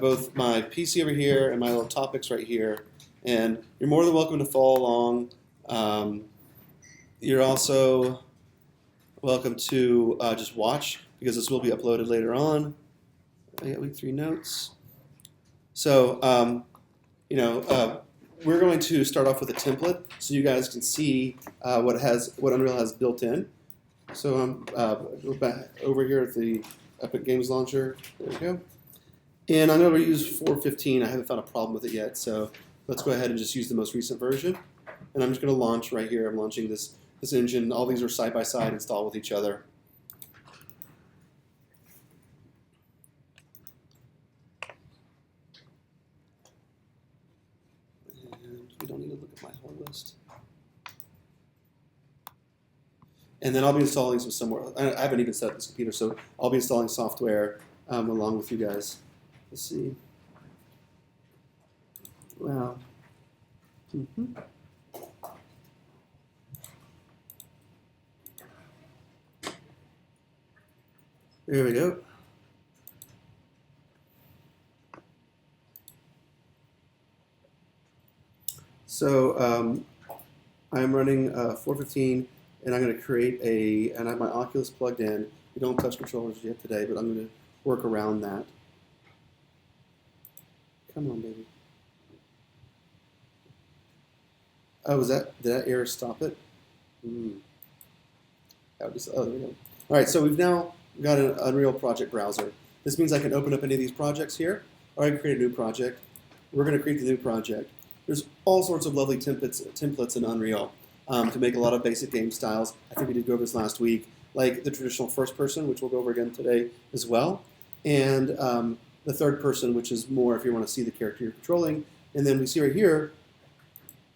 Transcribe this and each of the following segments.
both my PC over here and my little topics right here. And you're more than welcome to follow along. You're also welcome to just watch because this will be uploaded later on. I got week 3 notes. So, we're going to start off with a template so you guys can see what Unreal has built in. So I'm back over here at the Epic Games Launcher. There we go. And I'm going to use 4.15. I haven't found a problem with it yet, so let's go ahead and just use the most recent version. And I'm just going to launch right here. I'm launching this engine. All these are side by side installed with each other. And we don't need to look at my whole list. And then I'll be installing some somewhere. I haven't even set up this computer, so I'll be installing software along with you guys. Let's see. Wow. There we go. So I'm running 4.15, and I'm going to create and I have my Oculus plugged in. We don't touch controllers yet today, but I'm going to work around that. Come on, baby. Oh, did that error stop it? Oh, there we go. All right, so we've now got an Unreal project browser. This means I can open up any of these projects here, or I can create a new project. We're going to create the new project. There's all sorts of lovely templates in Unreal to make a lot of basic game styles. I think we did go over this last week, like the traditional first person, which we'll go over again today as well, and the third person, which is more if you want to see the character you're controlling. And then we see right here,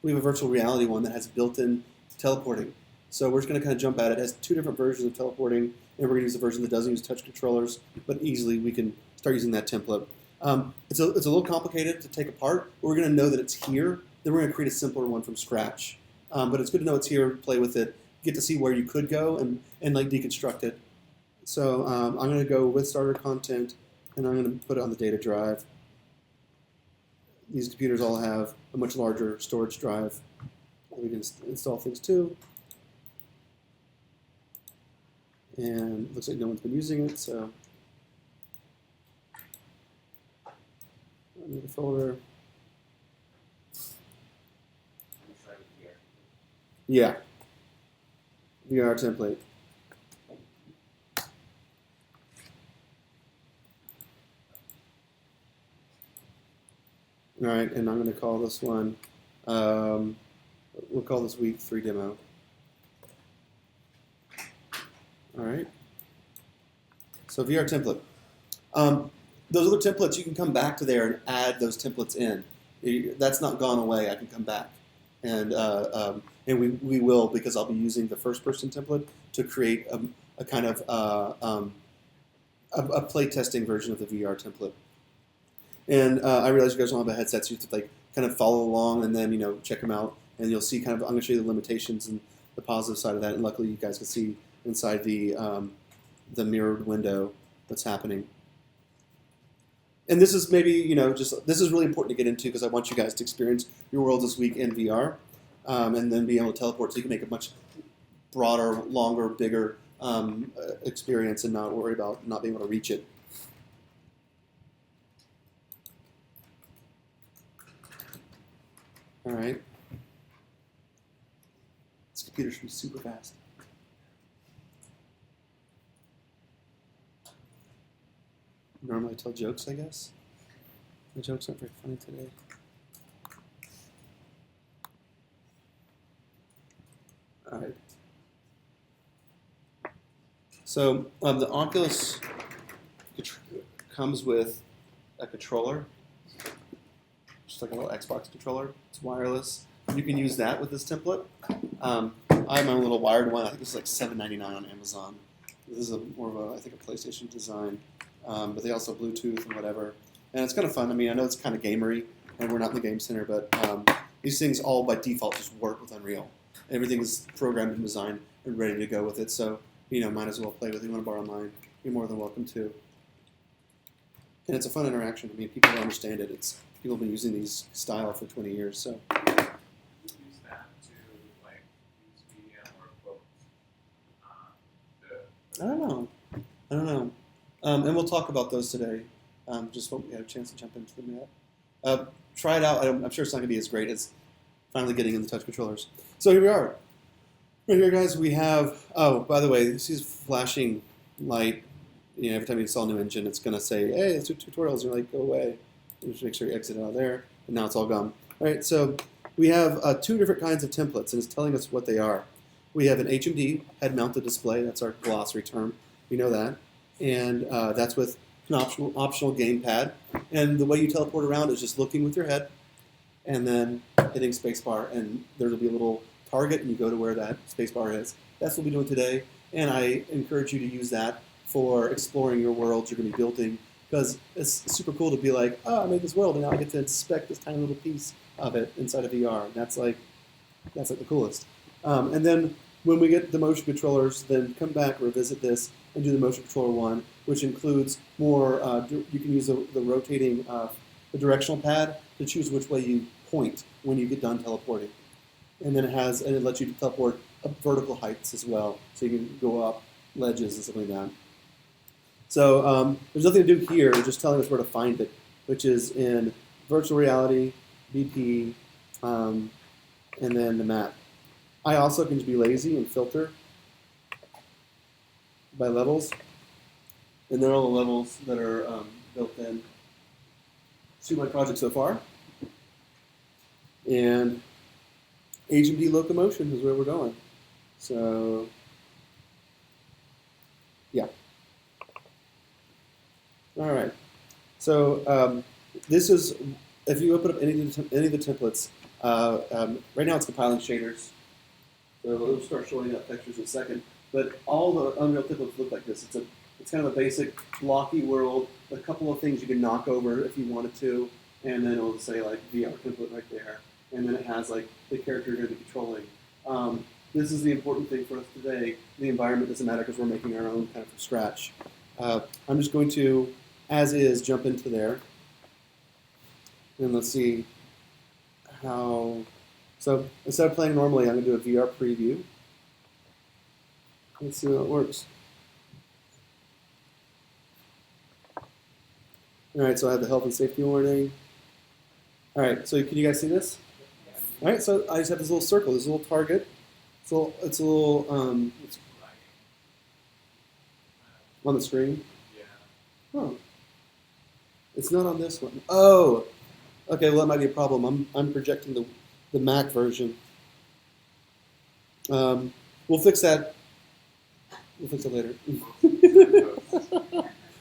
we have a virtual reality one that has built-in teleporting. So we're just going to kind of jump at it. It has 2 different versions of teleporting, and we're going to use the version that doesn't use touch controllers, but easily we can start using that template. It's a little complicated to take apart, but we're going to know that it's here. Then we're going to create a simpler one from scratch. But it's good to know it's here, play with it, get to see where you could go, and like deconstruct it. So I'm going to go with starter content, and I'm going to put it on the data drive. These computers all have a much larger storage drive. We can install things too. And it looks like no one's been using it, so I need a folder. Yeah. VR template. All right, and I'm going to call this one, we'll call this week 3 demo. All right. So VR template. Those other templates, you can come back to there and add those templates in. That's not gone away. I can come back. And we will, because I'll be using the first person template to create a kind of a play testing version of the VR template. And I realize you guys don't have a headset, so you have to kind of follow along and then check them out, and you'll see I'm going to show you the limitations and the positive side of that. And luckily, you guys can see inside the mirrored window what's happening. And this is maybe this is really important to get into because I want you guys to experience your world this week in VR, and then be able to teleport so you can make a much broader, longer, bigger experience and not worry about not being able to reach it. All right. This computer should be super fast. Normally I tell jokes, I guess. The jokes aren't very funny today. All right. So the Oculus comes with a controller, just like a little Xbox controller. It's wireless. You can use that with this template. I have my own little wired one. I think this is like $7.99 on Amazon. This is more of a PlayStation design. But they also have Bluetooth and whatever. And it's kind of fun. I mean, I know it's kind of gamery, and we're not in the game center, but these things all by default just work with Unreal. Everything is programmed and designed and ready to go with it. So, might as well play with it. If you want to borrow mine, you're more than welcome to. And it's a fun interaction. I mean, people understand it. People have been using these style for 20 years. So. Use that to like use medium or both. I don't know. And we'll talk about those today. Just hope we had a chance to jump into them yet. Try it out. I'm sure it's not going to be as great as finally getting in the touch controllers. So here we are. Right here, guys, we have, oh, by the way, this is flashing light. You know, every time you install a new engine, it's going to say, hey, it's tutorials. You're like, go away. You just make sure you exit out of there. And now it's all gone. All right, so we have 2 different kinds of templates, and it's telling us what they are. We have an HMD, head-mounted display. That's our glossary term. We know that. And that's with an optional gamepad. And the way you teleport around is just looking with your head and then hitting spacebar. And there will be a little target, and you go to where that spacebar is. That's what we'll be doing today. And I encourage you to use that for exploring your worlds you're going to be building, because it's super cool to be like, oh, I made this world, and now I get to inspect this tiny little piece of it inside of VR. And that's like the coolest. And then when we get the motion controllers, then come back, revisit this, and do the motion controller one, which includes more, you can use the rotating, the directional pad to choose which way you point when you get done teleporting. And then it lets you teleport up vertical heights as well, so you can go up ledges and stuff like that. So there's nothing to do here, it's just telling us where to find it, which is in virtual reality, BP, and then the map. I also can just be lazy and filter by levels, and they're all the levels that are built in to my project so far. And HMD locomotion is where we're going. So, yeah. All right. So this is, if you open up any of the templates, right now it's compiling shaders. So it'll start showing up textures in a second. But all the Unreal templates look like this. It's kind of a basic blocky world, a couple of things you can knock over if you wanted to, and then it'll say like VR template right there. And then it has like the character you're going to be controlling. This is the important thing for us today. The environment doesn't matter because we're making our own kind of from scratch. I'm just going to, as is, jump into there. And let's see how. So instead of playing normally, I'm going to do a VR preview. Let's see how it works. All right, so I have the health and safety warning. All right, so can you guys see this? All right, so I just have this little circle, this little target. It's a little on the screen. Yeah. Oh, it's not on this one. Oh, okay. Well, that might be a problem. I'm projecting the Mac version. We'll fix that. We'll fix it later.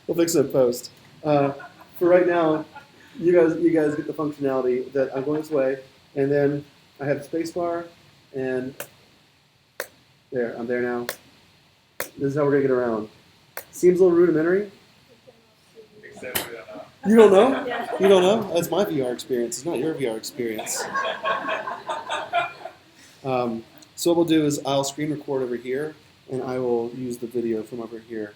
We'll fix it in post. For right now, you guys get the functionality that I'm going this way, and then I have the spacebar, and there, I'm there now. This is how we're gonna get around. Seems a little rudimentary. Except we don't know. You don't know? Yeah. You don't know? That's my VR experience. It's not your VR experience. So what we'll do is I'll screen record over here, and I will use the video from over here.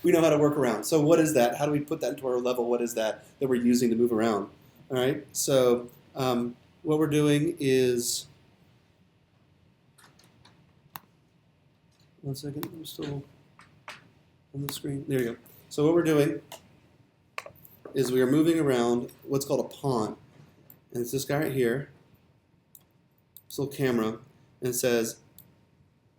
We know how to work around. So what is that? How do we put that into our level? What is that we're using to move around? All right. So what we're doing is, one second. I'm still on the screen. There you go. So what we're doing is we are moving around what's called a pawn, and it's this guy right here. This little camera, and it says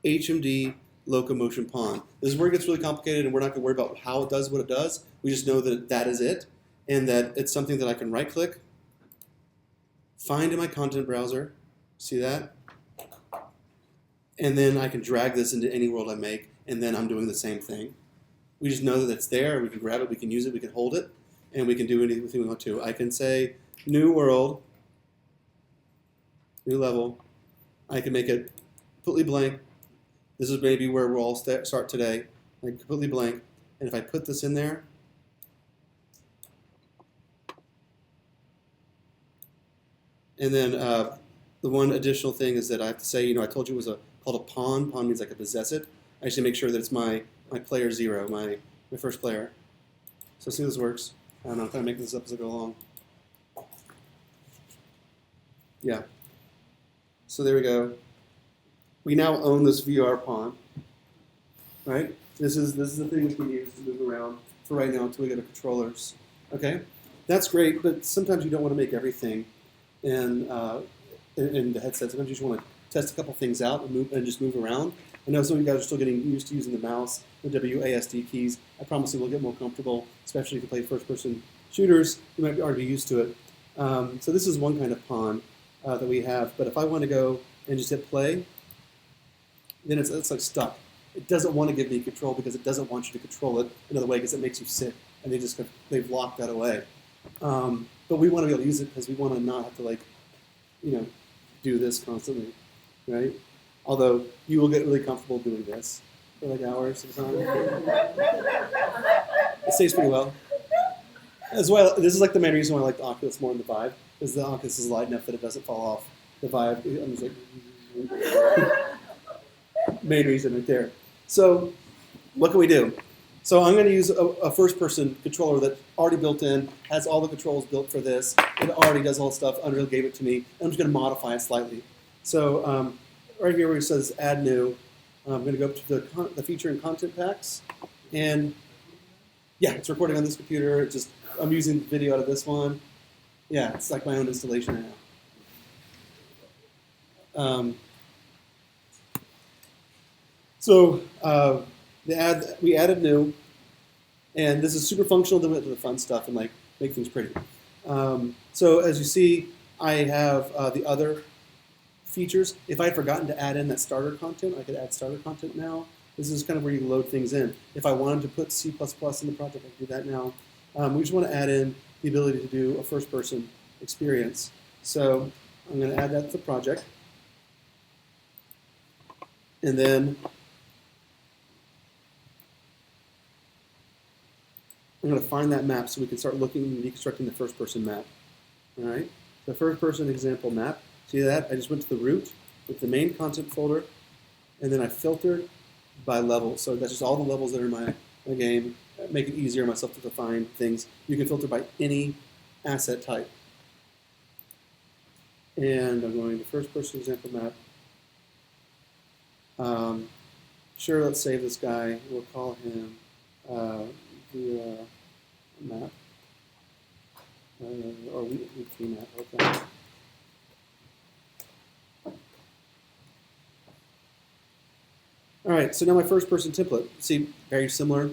HMD locomotion pawn. This is where it gets really complicated, and we're not going to worry about how it does what it does. We just know that that is it, and that it's something that I can right-click, find in my content browser, see that? And then I can drag this into any world I make, and then I'm doing the same thing. We just know that it's there, we can grab it, we can use it, we can hold it, and we can do anything we want to. I can say, new world, new level. I can make it completely blank. This is maybe where we'll all start today. Like completely blank. And if I put this in there, and then the one additional thing is that I have to say, I told you it was called a pawn. Pawn means I could possess it. I just need to make sure that it's my player 0, my first player. So see how this works. I don't know, I'm kind of making this up as I go along. Yeah. So there we go. We now own this VR pawn, right? This is the thing we can use to move around for right now until we get our controllers. Okay, that's great, but sometimes you don't want to make everything in the headset. Sometimes you just want to test a couple things out and just move around. I know some of you guys are still getting used to using the mouse, the WASD keys. I promise you we'll get more comfortable, especially if you play first-person shooters. You might already be used to it. So this is one kind of pawn that we have. But if I want to go and just hit play, then it's like stuck. It doesn't want to give me control because it doesn't want you to control it another way because it makes you sick, and they've locked that away. But we want to be able to use it because we want to not have to do this constantly, right? Although you will get really comfortable doing this for like hours at a time. It stays pretty well. As well, this is like the main reason why I like the Oculus more than the Vive, because the Oculus is light enough that it doesn't fall off. The Vive, I'm just like, main reason right there. So what can we do? So I'm going to use a first-person controller that's already built in, has all the controls built for this. It already does all the stuff. Unreal gave it to me. And I'm just going to modify it slightly. So right here where it says Add New, I'm going to go up to the Feature and Content packs. And yeah, it's recording on this computer. I'm using video out of this one. Yeah, it's like my own installation now. We added new, and this is super functional to the fun stuff and like make things pretty. So as you see, I have the other features. If I had forgotten to add in that starter content, I could add starter content now. This is kind of where you load things in. If I wanted to put C++ in the project, I can do that now. We just want to add in the ability to do a first-person experience. So I'm going to add that to the project. And then I'm going to find that map so we can start looking and deconstructing the first-person map. All right? The first-person example map. See that? I just went to the root with the main content folder, and then I filtered by level. So that's just all the levels that are in my game. Make it easier on myself to define things. You can filter by any asset type. And I'm going to first-person example map. Sure, let's save this guy. We'll call him the map. Or weekly map. Okay. All right, so now my first-person template. See, very similar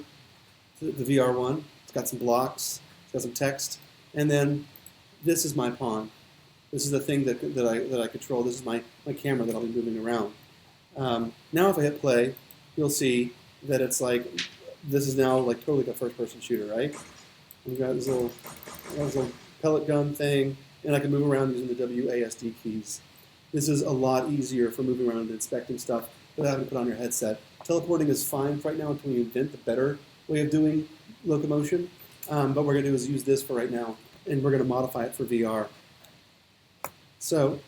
to the VR one. It's got some blocks, it's got some text, and then this is my pawn. This is the thing that I control. This is my camera that I'll be moving around. Now if I hit play, you'll see that it's like, this is now like totally a first-person shooter, right? We've got this little pellet gun thing, and I can move around using the WASD keys. This is a lot easier for moving around and inspecting stuff without having to put on your headset. Teleporting is fine right now until we invent the better way of doing locomotion. But what we're going to do is use this for right now, and we're going to modify it for VR. So,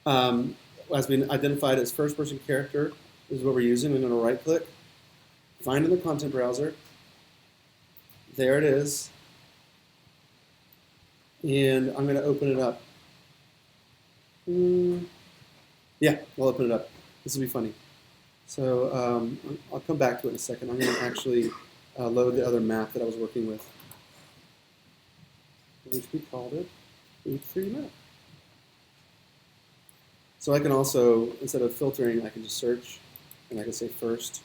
as been identified as first-person character, this is what we're using. We're going to right-click, find in the content browser. There it is. And I'm going to open it up. Yeah, we'll open it up. This will be funny. So I'll come back to it in a second. I'm going to actually load the other map that I was working with, which we called it H3 map. So I can also, instead of filtering, I can just search, and I can say first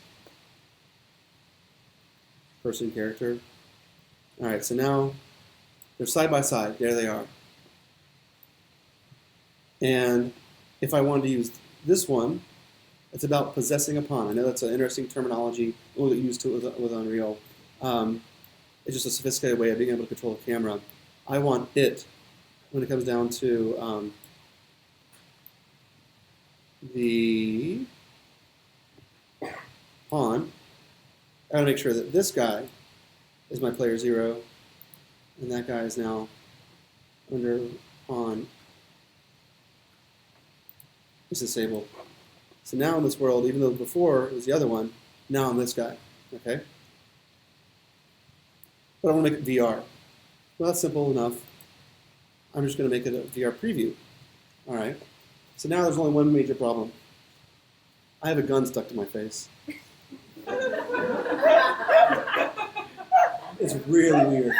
person character. All right, so now they're side by side. There they are. And if I wanted to use this one, it's about possessing a pawn. I know that's an interesting terminology. We'll get used to it with Unreal. It's just a sophisticated way of being able to control the camera. I want it, when it comes down to the pawn, I want to make sure that this guy is my player 0, and that guy is now under pawn. It's disabled. So now in this world, even though before it was the other one, now I'm this guy. Okay? But I want to make it VR. Well, that's simple enough. I'm just going to make it a VR preview. All right. So now there's only one major problem. I have a gun stuck to my face. It's really weird.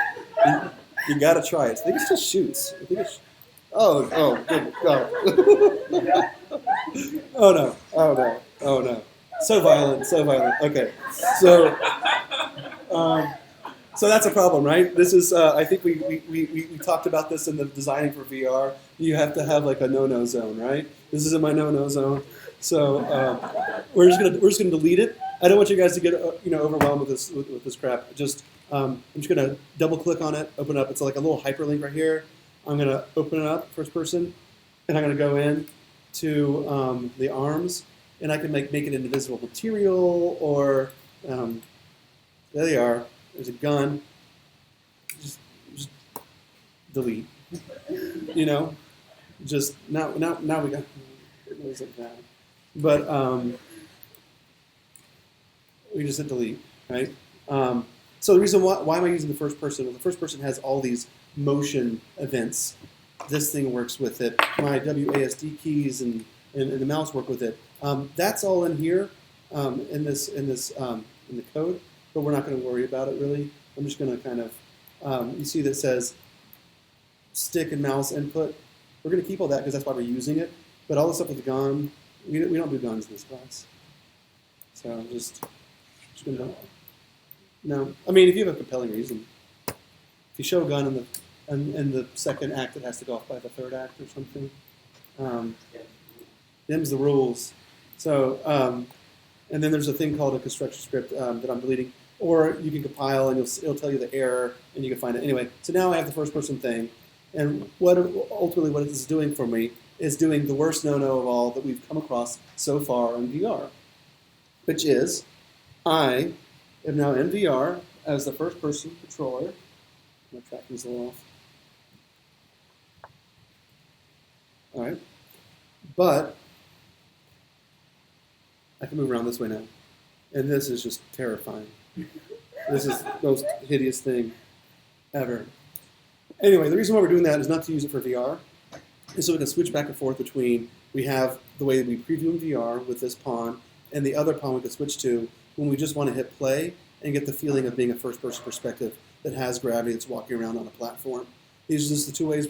You got to try it. I think it still shoots. I think good God. Oh no. Oh no. Oh no. So violent. So violent. Okay. So that's a problem, right? This is, I think we talked about this in the designing for VR. You have to have like a no-no zone, right? This isn't my no-no zone. So we're just gonna delete it. I don't want you guys to get overwhelmed with this crap. I'm just gonna double click on it, open it up. It's like a little hyperlink right here. I'm gonna open it up, first person, and I'm gonna go in to the arms, and I can make it into visible material, or there they are. There's a gun. Just delete. Just now we got. It was like that. But we just hit delete, right? So the reason why am I using the first person? Well, the first person has all these motion events. This thing works with it. My WASD keys and the mouse work with it. That's all in here in the code. But we're not going to worry about it really. I'm just going to kind of, you see that says stick and mouse input. We're going to keep all that because that's why we're using it. But all the stuff with the gun, we don't do guns in this class. So I'm just going to, no. I mean, if you have a compelling reason. If you show a gun in the second act, it has to go off by the third act or something. Them's the rules. So, and then there's a thing called a construction script that I'm deleting. Or you can compile and it'll tell you the error and you can find it. Anyway, so now I have the first person thing. And ultimately what this is doing for me is doing the worst no-no of all that we've come across so far in VR. Which is, I am now in VR as the first person controller. My tracking's a little off. All right. But I can move around this way now. And this is just terrifying. This is the most hideous thing ever. Anyway, the reason why we're doing that is not to use it for VR. And so we can switch back and forth between, we have the way that we preview in VR with this pawn, and the other pawn we can switch to when we just want to hit play and get the feeling of being a first-person perspective that has gravity that's walking around on a platform. These are just the two ways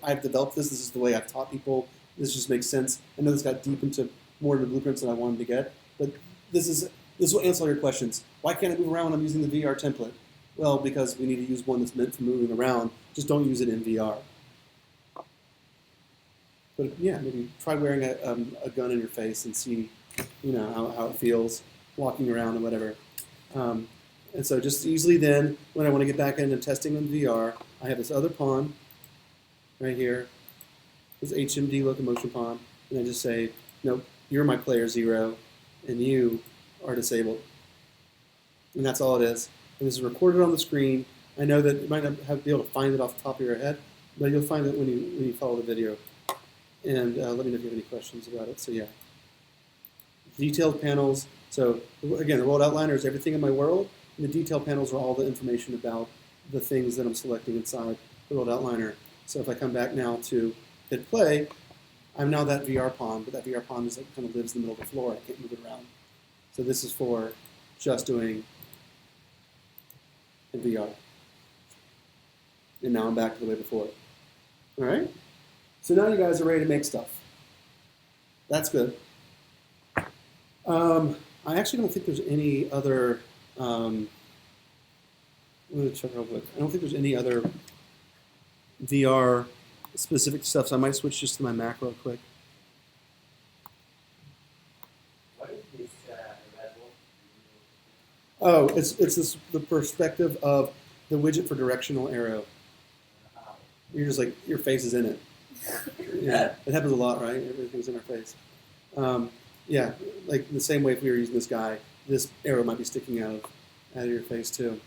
I've developed this. This is the way I've taught people. This just makes sense. I know this got deep into more of the blueprints than I wanted to get, but this will answer all your questions. Why can't I move around when I'm using the VR template? Well, because we need to use one that's meant for moving around. Just don't use it in VR. But yeah, maybe try wearing a gun in your face and see, how it feels walking around and whatever. And so just easily then, when I want to get back into testing in VR, I have this other pawn right here, this HMD locomotion pawn, and I just say, nope, you're my player 0, and you are disabled. And that's all it is. And this is recorded on the screen. I know that you might not be able to find it off the top of your head, but you'll find it when you follow the video. And let me know if you have any questions about it. So yeah, detailed panels. So again, the world outliner is everything in my world, and the detailed panels are all the information about the things that I'm selecting inside the world outliner. So if I come back now to hit play, I'm now that VR pawn, but that VR pawn is kind of lives in the middle of the floor. I can't move it around. So this is for just doing in VR. And now I'm back to the way before. All right? So now you guys are ready to make stuff. That's good. I actually don't think there's any other, I'm going to check real quick. I don't think there's any other VR specific stuff, so I might switch just to my Mac real quick. What is this red wolf? Oh, it's the perspective of the widget for directional arrow. You're just like, your face is in it. Yeah, it happens a lot, right? Everything's in our face. Yeah, like the same way if we were using this guy, this arrow might be sticking out of your face too.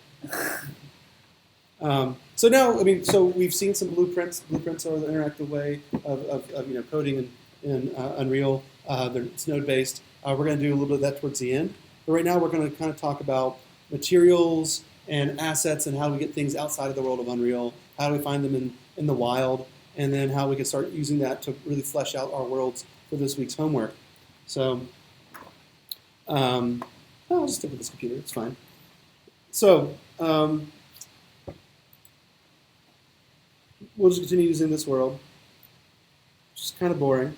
So now, so we've seen some blueprints. Blueprints are the interactive way of coding in Unreal. It's node-based. We're going to do a little bit of that towards the end. But right now we're going to kind of talk about materials and assets and how we get things outside of the world of Unreal, how do we find them in the wild, and then how we can start using that to really flesh out our worlds for this week's homework. So I'll just stick with this computer, it's fine. So we'll just continue using this world, which is kind of boring.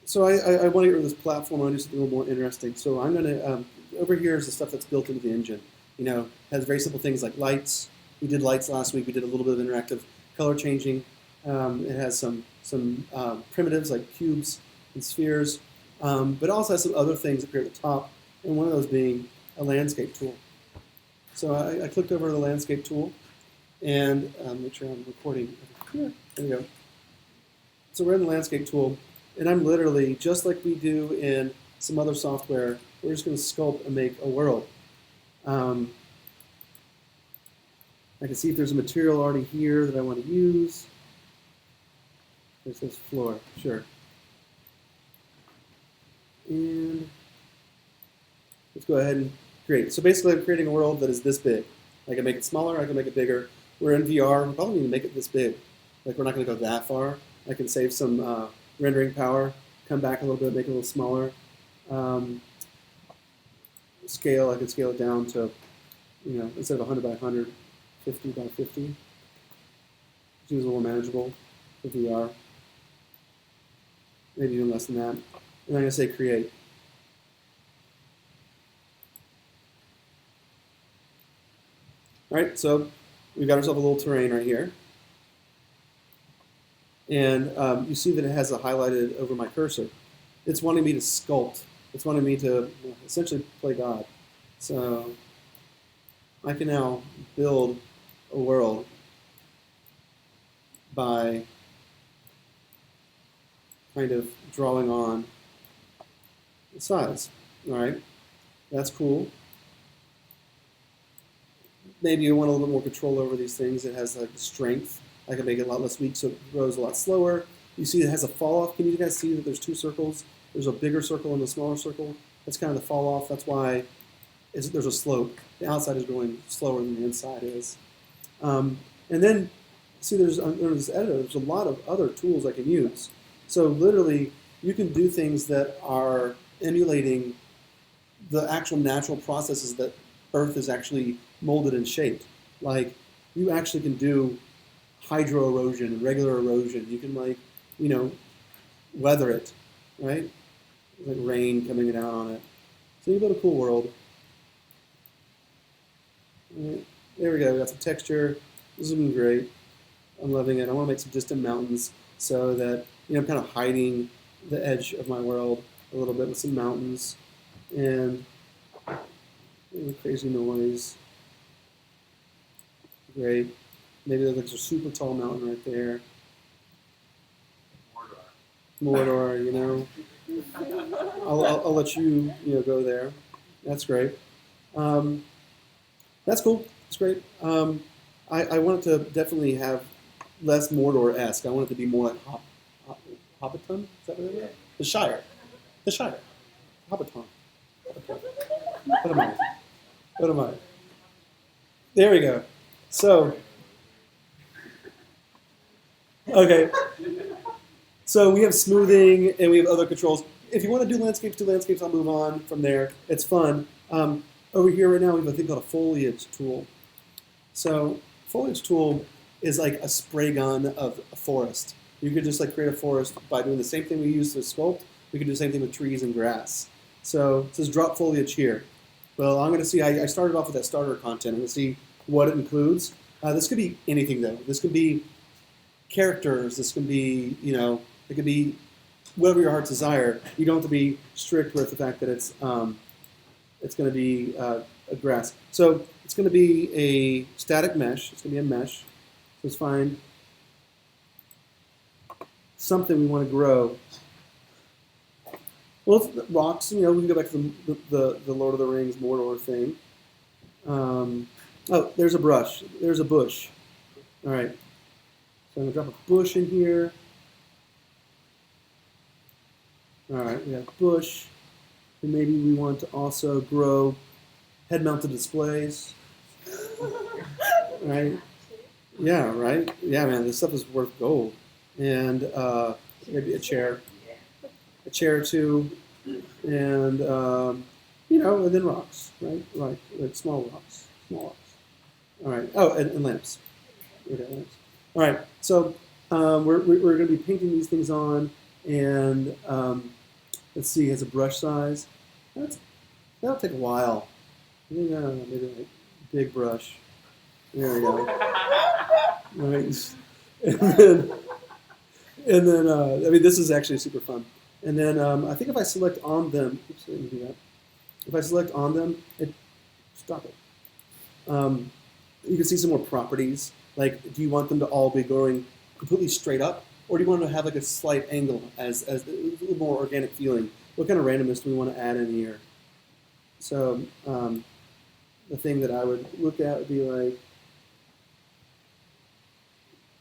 So I want to get rid of this platform. I want to do something a little more interesting. So I'm going to, over here is the stuff that's built into the engine. You know, has very simple things like lights. We did lights last week. We did a little bit of interactive color changing. It has some primitives like cubes and spheres, but it also has some other things up here at the top, and one of those being a landscape tool. So I clicked over the landscape tool, and make sure I'm recording over here. There we go. So we're in the landscape tool, and I'm literally, just like we do in some other software, we're just going to sculpt and make a world. I can see if there's a material already here that I want to use. There's this floor, sure. And let's go ahead and create. So basically I'm creating a world that is this big. I can make it smaller, I can make it bigger. We're in VR, we probably need to make it this big. Like we're not going to go that far. I can save some rendering power, come back a little bit, make it a little smaller. Scale, I can scale it down to, you know, instead of 100 by 100, 50 by 50. Which is a little manageable for VR. Maybe even less than that. And I'm going to say create. All right, so we've got ourselves a little terrain right here. And you see that it has a highlighted over my cursor. It's wanting me to sculpt. It's wanting me to essentially play God. So I can now build a world by kind of drawing on the size. All right, that's cool. Maybe you want a little bit more control over these things. It has like strength. I can make it a lot less weak so it grows a lot slower. You see it has a fall off. Can you guys see that there's two circles? There's a bigger circle and a smaller circle. That's kind of the fall off. That's why there's a slope. The outside is growing slower than the inside is. And then see there's under this editor, there's a lot of other tools I can use. So literally you can do things that are emulating the actual natural processes that Earth is actually molded and shaped. Like you actually can do hydro erosion and regular erosion. You can like, you know, weather it, right? Like rain coming down on it. So you build a cool world. Right. There we go, we got some texture. This is looking great. I'm loving it. I want to make some distant mountains so that, you know, I'm kind of hiding the edge of my world a little bit with some mountains and crazy noise. Great. Maybe there's a super tall mountain right there. Mordor, you know. I'll let you, you know, go there. That's great. That's cool. That's great. I want it to definitely have less Mordor-esque. I want it to be more like Hobbiton? Is that what it is? The Shire. The Shire. Hobbiton. What am I? What am I? There we go. So, okay. So we have smoothing and we have other controls. If you want to do landscapes, I'll move on from there. It's fun. Over here right now we have a thing called a foliage tool. So foliage tool is like a spray gun of a forest. You could just like create a forest by doing the same thing we use to sculpt. We could do the same thing with trees and grass. So it says drop foliage here. Well, I'm going to see, I started off with that starter content. I'm going to see what it includes. This could be anything though. This could be characters. This could be, you know, it could be whatever your heart's desire. You don't have to be strict with the fact that it's going to be a grass. So it's going to be a static mesh. It's going to be a mesh. So let's find something we want to grow. Well, it's rocks. You know, we can go back to the Lord of the Rings Mordor thing. Oh, there's a brush. There's a bush. All right. So I'm going to drop a bush in here. All right, we have bush. And maybe we want to also grow head-mounted displays. Right? Yeah, right? Yeah, man, this stuff is worth gold. And maybe a chair or two, and and then rocks, right? Like small rocks. All right. Oh, and lamps. Okay, lamps. All right. So we're going to be painting these things on, and let's see, it has a brush size. That'll take a while. Maybe like big brush. There we go. Right. And then I mean, this is actually super fun. And then I think if I select on them, oops, I didn't do that. If I select on them, stop it. You can see some more properties. Like, do you want them to all be going completely straight up, or do you want them to have like a slight angle as a little more organic feeling? What kind of randomness do we want to add in here? So the thing that I would look at would be like,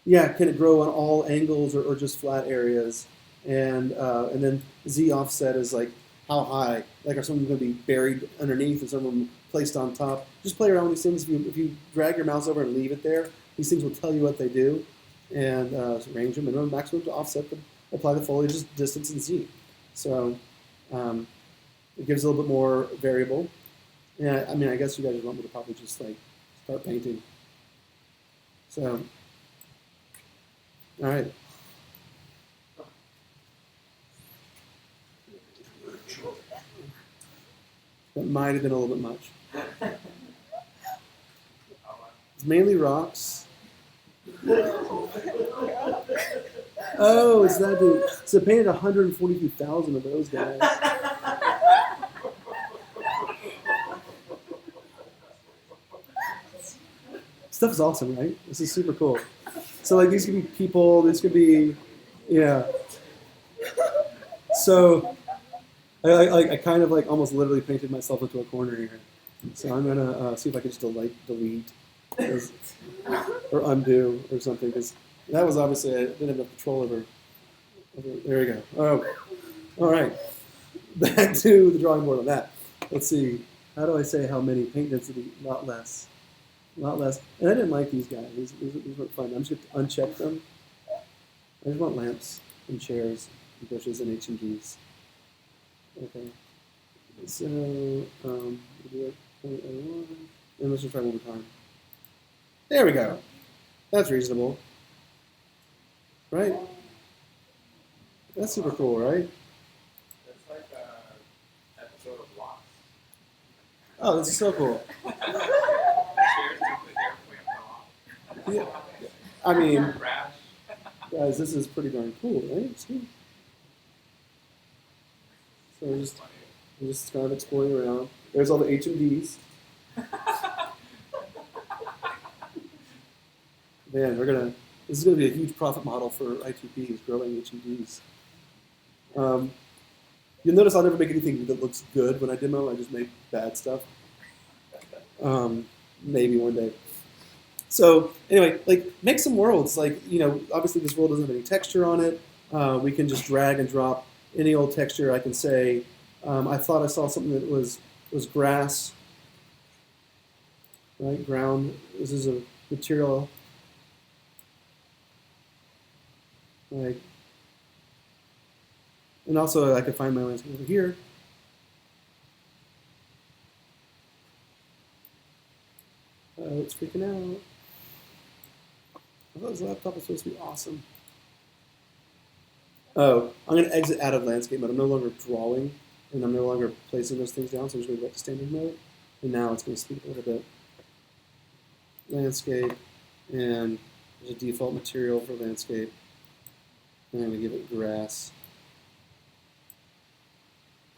yeah, can it grow on all angles or just flat areas? And then Z offset is like how high? Like, are some of them going to be buried underneath, or some of them placed on top? Just play around with these things. If you drag your mouse over and leave it there, these things will tell you what they do. And range them, minimum, maximum to offset them. Apply the foliage distance and Z. So it gives a little bit more variable. Yeah, I mean, I guess you guys want me to probably just like start painting. So, all right. That might have been a little bit much. It's mainly rocks. Oh, it's that dude. So I painted 142,000 of those guys. Stuff is awesome, right? This is super cool. So like these could be people. This could be, yeah. So I kind of like almost literally painted myself into a corner here. So I'm gonna see if I can just delete or undo or something, because that was obviously I didn't have enough control over. There we go. Oh, all right. Back to the drawing board on that. Let's see. How do I say how many? Paint density, not less. Not less. And I didn't like these guys. These weren't fun. I'm just going to uncheck them. I just want lamps and chairs and bushes and HMGs. Okay. So, we'll do it. And let's just try one more time. There we go. That's reasonable. Right? That's super cool, right? That's like an episode of Lost. Oh, this is so cool. Yeah. I mean, guys, this is pretty darn cool, right? See? So we're just kind of exploring around. There's all the HMDs. Man, this is gonna be a huge profit model for I2Ps, growing HMDs. You'll notice I'll never make anything that looks good when I demo. I just make bad stuff. Maybe one day. So anyway, like make some worlds. Like, obviously this world doesn't have any texture on it. We can just drag and drop any old texture. I can say, I thought I saw something that was grass, right? Ground. This is a material. Like, and also I could find my landscape over here. It's freaking out. I thought this laptop was supposed to be awesome. Oh, I'm going to exit out of landscape mode. I'm no longer drawing, and I'm no longer placing those things down, so I'm just going to go back to standard mode. And now it's going to speed a little bit. Landscape, and there's a default material for landscape. And we give it grass.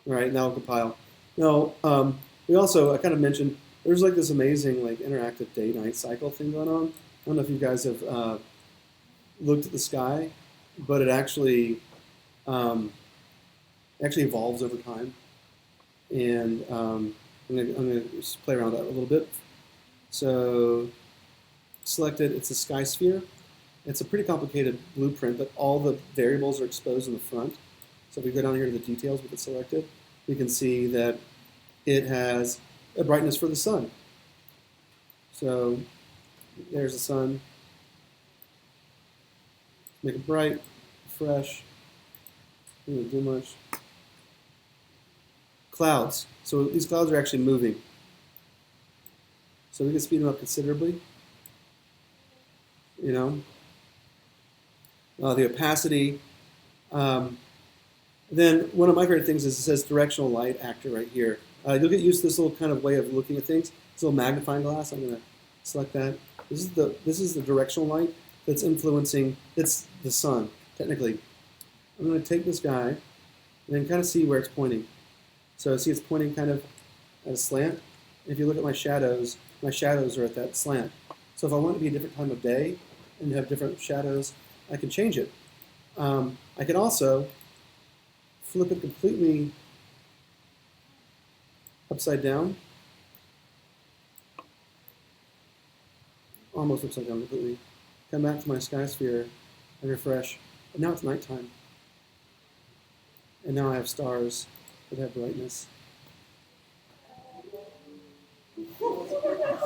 All right, now we'll compile. Now, we also, I kind of mentioned, there's like this amazing like interactive day-night cycle thing going on. I don't know if you guys have looked at the sky, but it actually evolves over time. And I'm gonna just play around with that a little bit. So selected, it's a sky sphere. It's a pretty complicated blueprint, but all the variables are exposed in the front. So if we go down here to the details with it selected, we can see that it has a brightness for the sun. So there's the sun. Make it bright, fresh. Didn't do much. Clouds. So these clouds are actually moving. So we can speed them up considerably. You know, the opacity. Then one of my favorite things is it says directional light actor right here. You'll get used to this little kind of way of looking at things. This little magnifying glass. I'm going to select that. This is the directional light that's influencing. It's the sun technically. I'm going to take this guy and then kind of see where it's pointing. So see, it's pointing kind of at a slant. If you look at my shadows are at that slant. So if I want it to be a different time of day and have different shadows, I can change it. I can also flip it completely upside down. Almost upside down completely. Come back to my sky sphere and refresh. And now it's nighttime. And now I have stars that have brightness.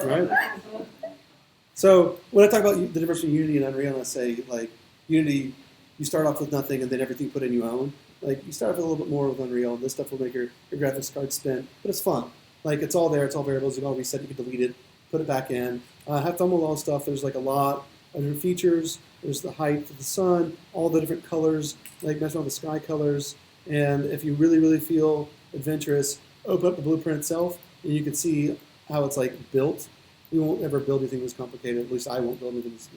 Right? So when I talk about the difference between Unity and Unreal, I say like Unity, you start off with nothing and then everything put in you own. Like you start off with a little bit more with Unreal. This stuff will make your graphics card spin, but it's fun. Like it's all there. It's all variables. You can all reset. You can delete it, put it back in. Have fun with all the stuff. There's like a lot of different features. There's the height of the sun, all the different colors, like messing with the sky colors. And if you really, really feel adventurous, open up the blueprint itself, and you can see how it's like built. You won't ever build anything this complicated. At least I won't build anything this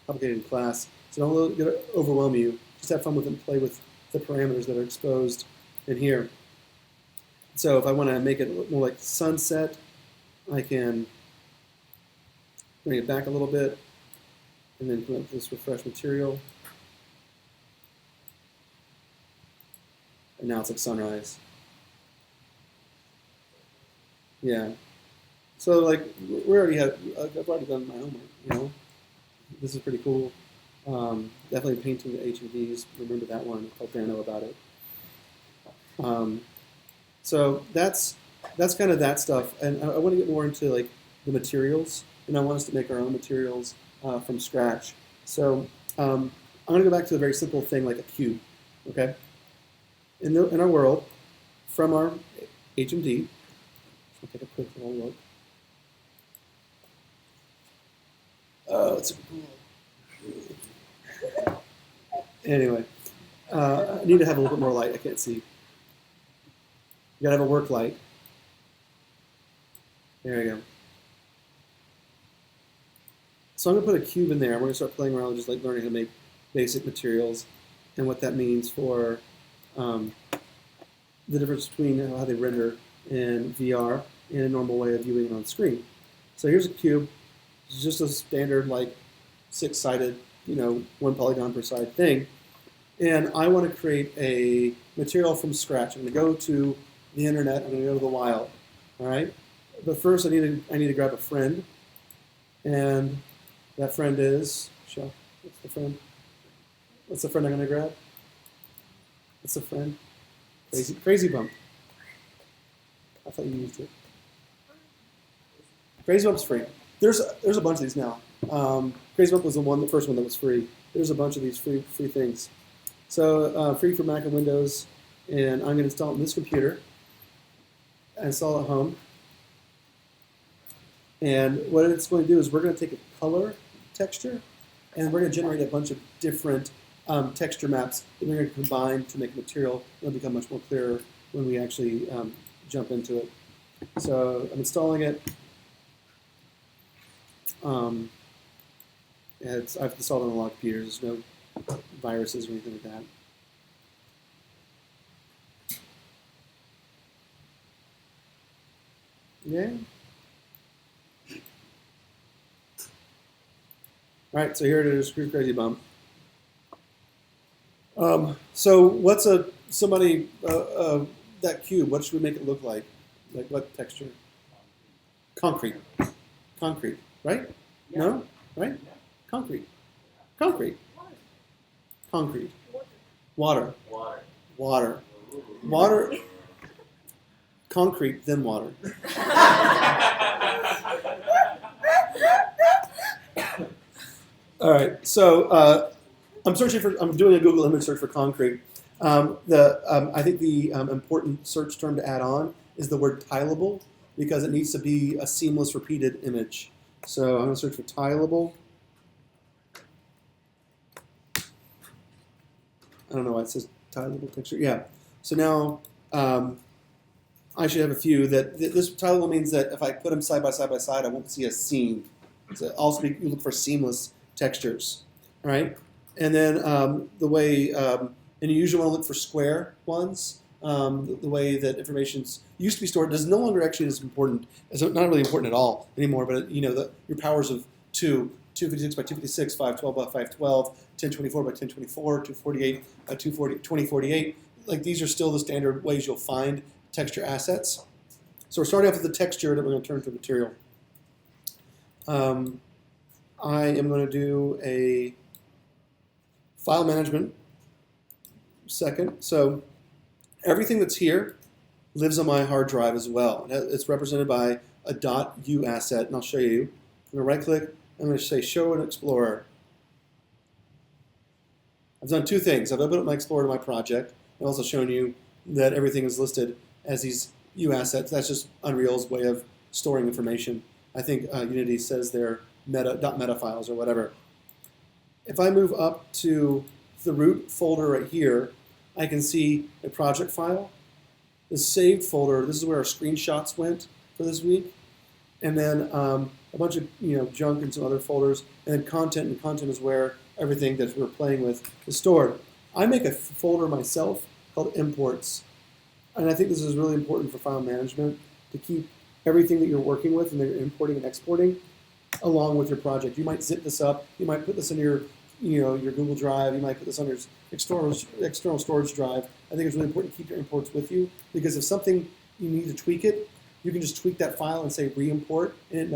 complicated in class. So don't let it overwhelm you. Just have fun with it and play with the parameters that are exposed in here. So if I want to make it look more like sunset, I can bring it back a little bit and then come up with this refresh material. And now it's like sunrise. Yeah. So like I've already done my homework, you know. This is pretty cool. Definitely painting the HMDs. Remember that one? Hope I know about it. So that's kind of that stuff. And I want to get more into like the materials, and I want us to make our own materials from scratch. So I'm going to go back to a very simple thing like a cube. Okay. In our world, from our HMD, I'll take a quick little look. Oh, it's super cool. Anyway, I need to have a little bit more light. I can't see. You gotta have a work light. There you go. So I'm gonna put a cube in there. We're gonna start playing around with just like learning how to make basic materials and what that means for the difference between how they render in VR and a normal way of viewing it on screen. So here's a cube. It's just a standard like 6-sided, you know, 1 polygon per side thing. And I want to create a material from scratch. I'm going to go to the internet. I'm going to go to the wild. All right. But first, I need to grab a friend, and that friend is Michelle. What's the friend? What's the friend I'm going to grab? What's the friend? Crazy Bump. I thought you used it. Crazy Bump's free. There's a bunch of these now. Crazy Bump was the first one that was free. There's a bunch of these free things. So free for Mac and Windows, and I'm going to install it on this computer. I install it at home. And what it's going to do is we're going to take a color texture, and we're going to generate a bunch of different texture maps that we're going to combine to make material. It'll become much more clearer when we actually jump into it. So I'm installing it. I've installed it on a lot of computers. There's no viruses or anything like that. Yeah. All right, so here it is, Crazy Bump. So what's that cube? What should we make it look like? Like what texture? Concrete. Concrete, right? Yeah. No? Right? Yeah. Concrete. Concrete. Concrete. Water. Water. Water. Water. Concrete, then water. All right, so I'm doing a Google image search for concrete. I think the important search term to add on is the word tileable because it needs to be a seamless repeated image. So I'm going to search for tileable. I don't know why it says tileable texture. Yeah. So now I should have a few this tileable means that if I put them side by side, I won't see a seam. So also you look for seamless textures. All right. And then the way, and you usually want to look for square ones. The way that information's used to be stored is no longer actually as important. It's not really important at all anymore. But your powers of 256 by 256, 512 by 512, 1024 by 1024, 248 by 2048. Like these are still the standard ways you'll find texture assets. So we're starting off with the texture that we're going to turn to material. I am going to do a file management second. So everything that's here lives on my hard drive as well. It's represented by a .u asset, and I'll show you. I'm going to right click. I'm going to say show in Explorer. I've done two things. I've opened up my Explorer to my project. I've also shown you that everything is listed as these U assets. That's just Unreal's way of storing information. I think Unity says they're .meta files or whatever. If I move up to the root folder right here, I can see a project file. The saved folder, this is where our screenshots went for this week. And then a bunch of junk and some other folders. And then content is where everything that we're playing with is stored. I make a folder myself called imports. And I think this is really important for file management to keep everything that you're working with and that you're importing and exporting along with your project. You might zip this up. You might put this in your Google Drive. You might put this on your external storage drive. I think it's really important to keep your imports with you because if something you need to tweak it, you can just tweak that file and say re-import, and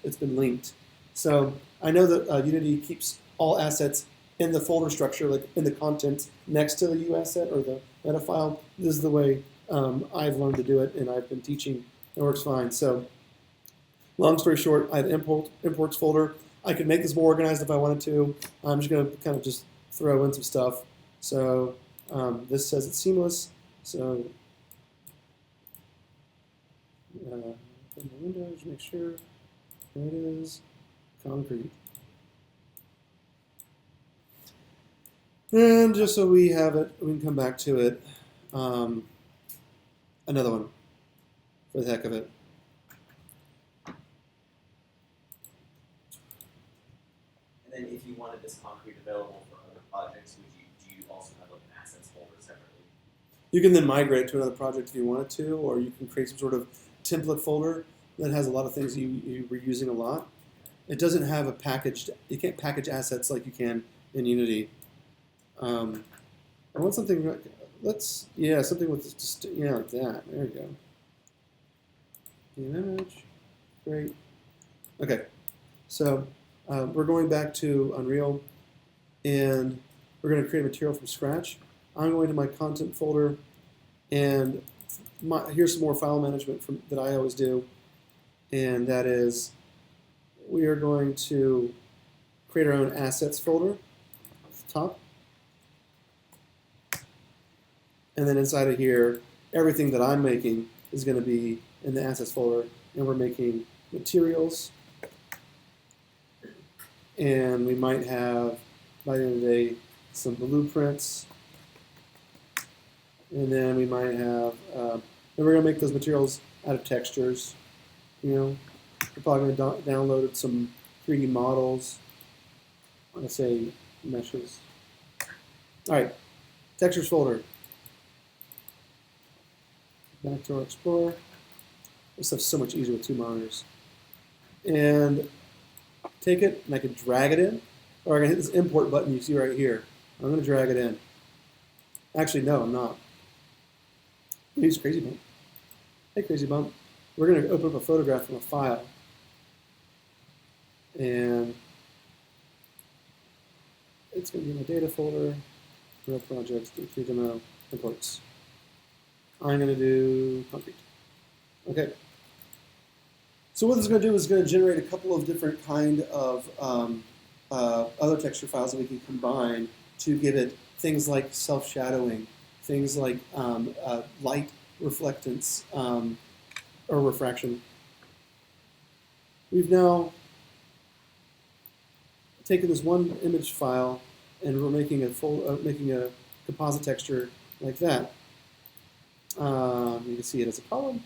it's been linked. So I know that Unity keeps all assets in the folder structure, like in the contents next to the U asset or the meta file. This is the way I've learned to do it, and I've been teaching. It works fine. So long story short, I have an imports folder. I could make this more organized if I wanted to. I'm just going to kind of just throw in some stuff. So this says it's seamless. So open the windows, make sure. There it is. Concrete. And just so we have it, we can come back to it. Another one for the heck of it. And then if you wanted this concrete available for other projects, do you also have like an assets folder separately? You can then migrate to another project if you wanted to, or you can create some sort of template folder that has a lot of things you were using a lot. It doesn't have a packaged, you can't package assets like you can in Unity. I want something, something with just, like that. There we go. An image, great. Okay, so we're going back to Unreal, and we're going to create a material from scratch. I'm going to my content folder, and here's some more file management that I always do, and that is we are going to create our own assets folder at the top. And then inside of here, everything that I'm making is going to be in the assets folder, and we're making materials. And we might have, by the end of the day, some blueprints. And then we might have, and we're going to make those materials out of textures. We're probably going to download some 3D models. Let's say meshes. All right, textures folder. Back to our Explorer. This stuff's so much easier with two monitors. And take it, and I can drag it in, or I can hit this import button you see right here. I'm going to drag it in. Actually, no, I'm not. Use Crazy Bump. Hey, Crazy Bump. We're going to open up a photograph from a file. And it's going to be my data folder, real projects, D3 demo, imports. I'm going to do concrete. Okay. So what this is going to do is going to generate a couple of different kind of other texture files that we can combine to give it things like self-shadowing, things like light reflectance or refraction. We've now taken this one image file and we're making a composite texture like that. You can see it as a column,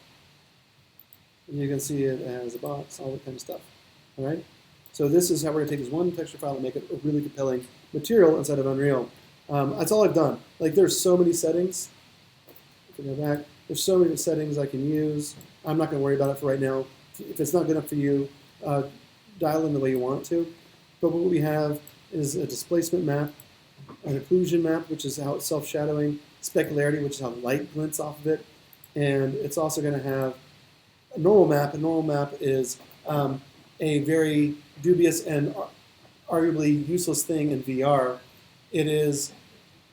and you can see it as a box, all that kind of stuff. All right. So this is how we're going to take this one texture file and make it a really compelling material inside of Unreal. That's all I've done. Like there's so many settings. If we go back, there's so many settings I can use. I'm not going to worry about it for right now. If it's not good enough for you, dial in the way you want it to. But what we have is a displacement map, an occlusion map, which is how it's self-shadowing, specularity, which is how light glints off of it, and it's also going to have a normal map. A normal map is a very dubious and arguably useless thing in VR. It is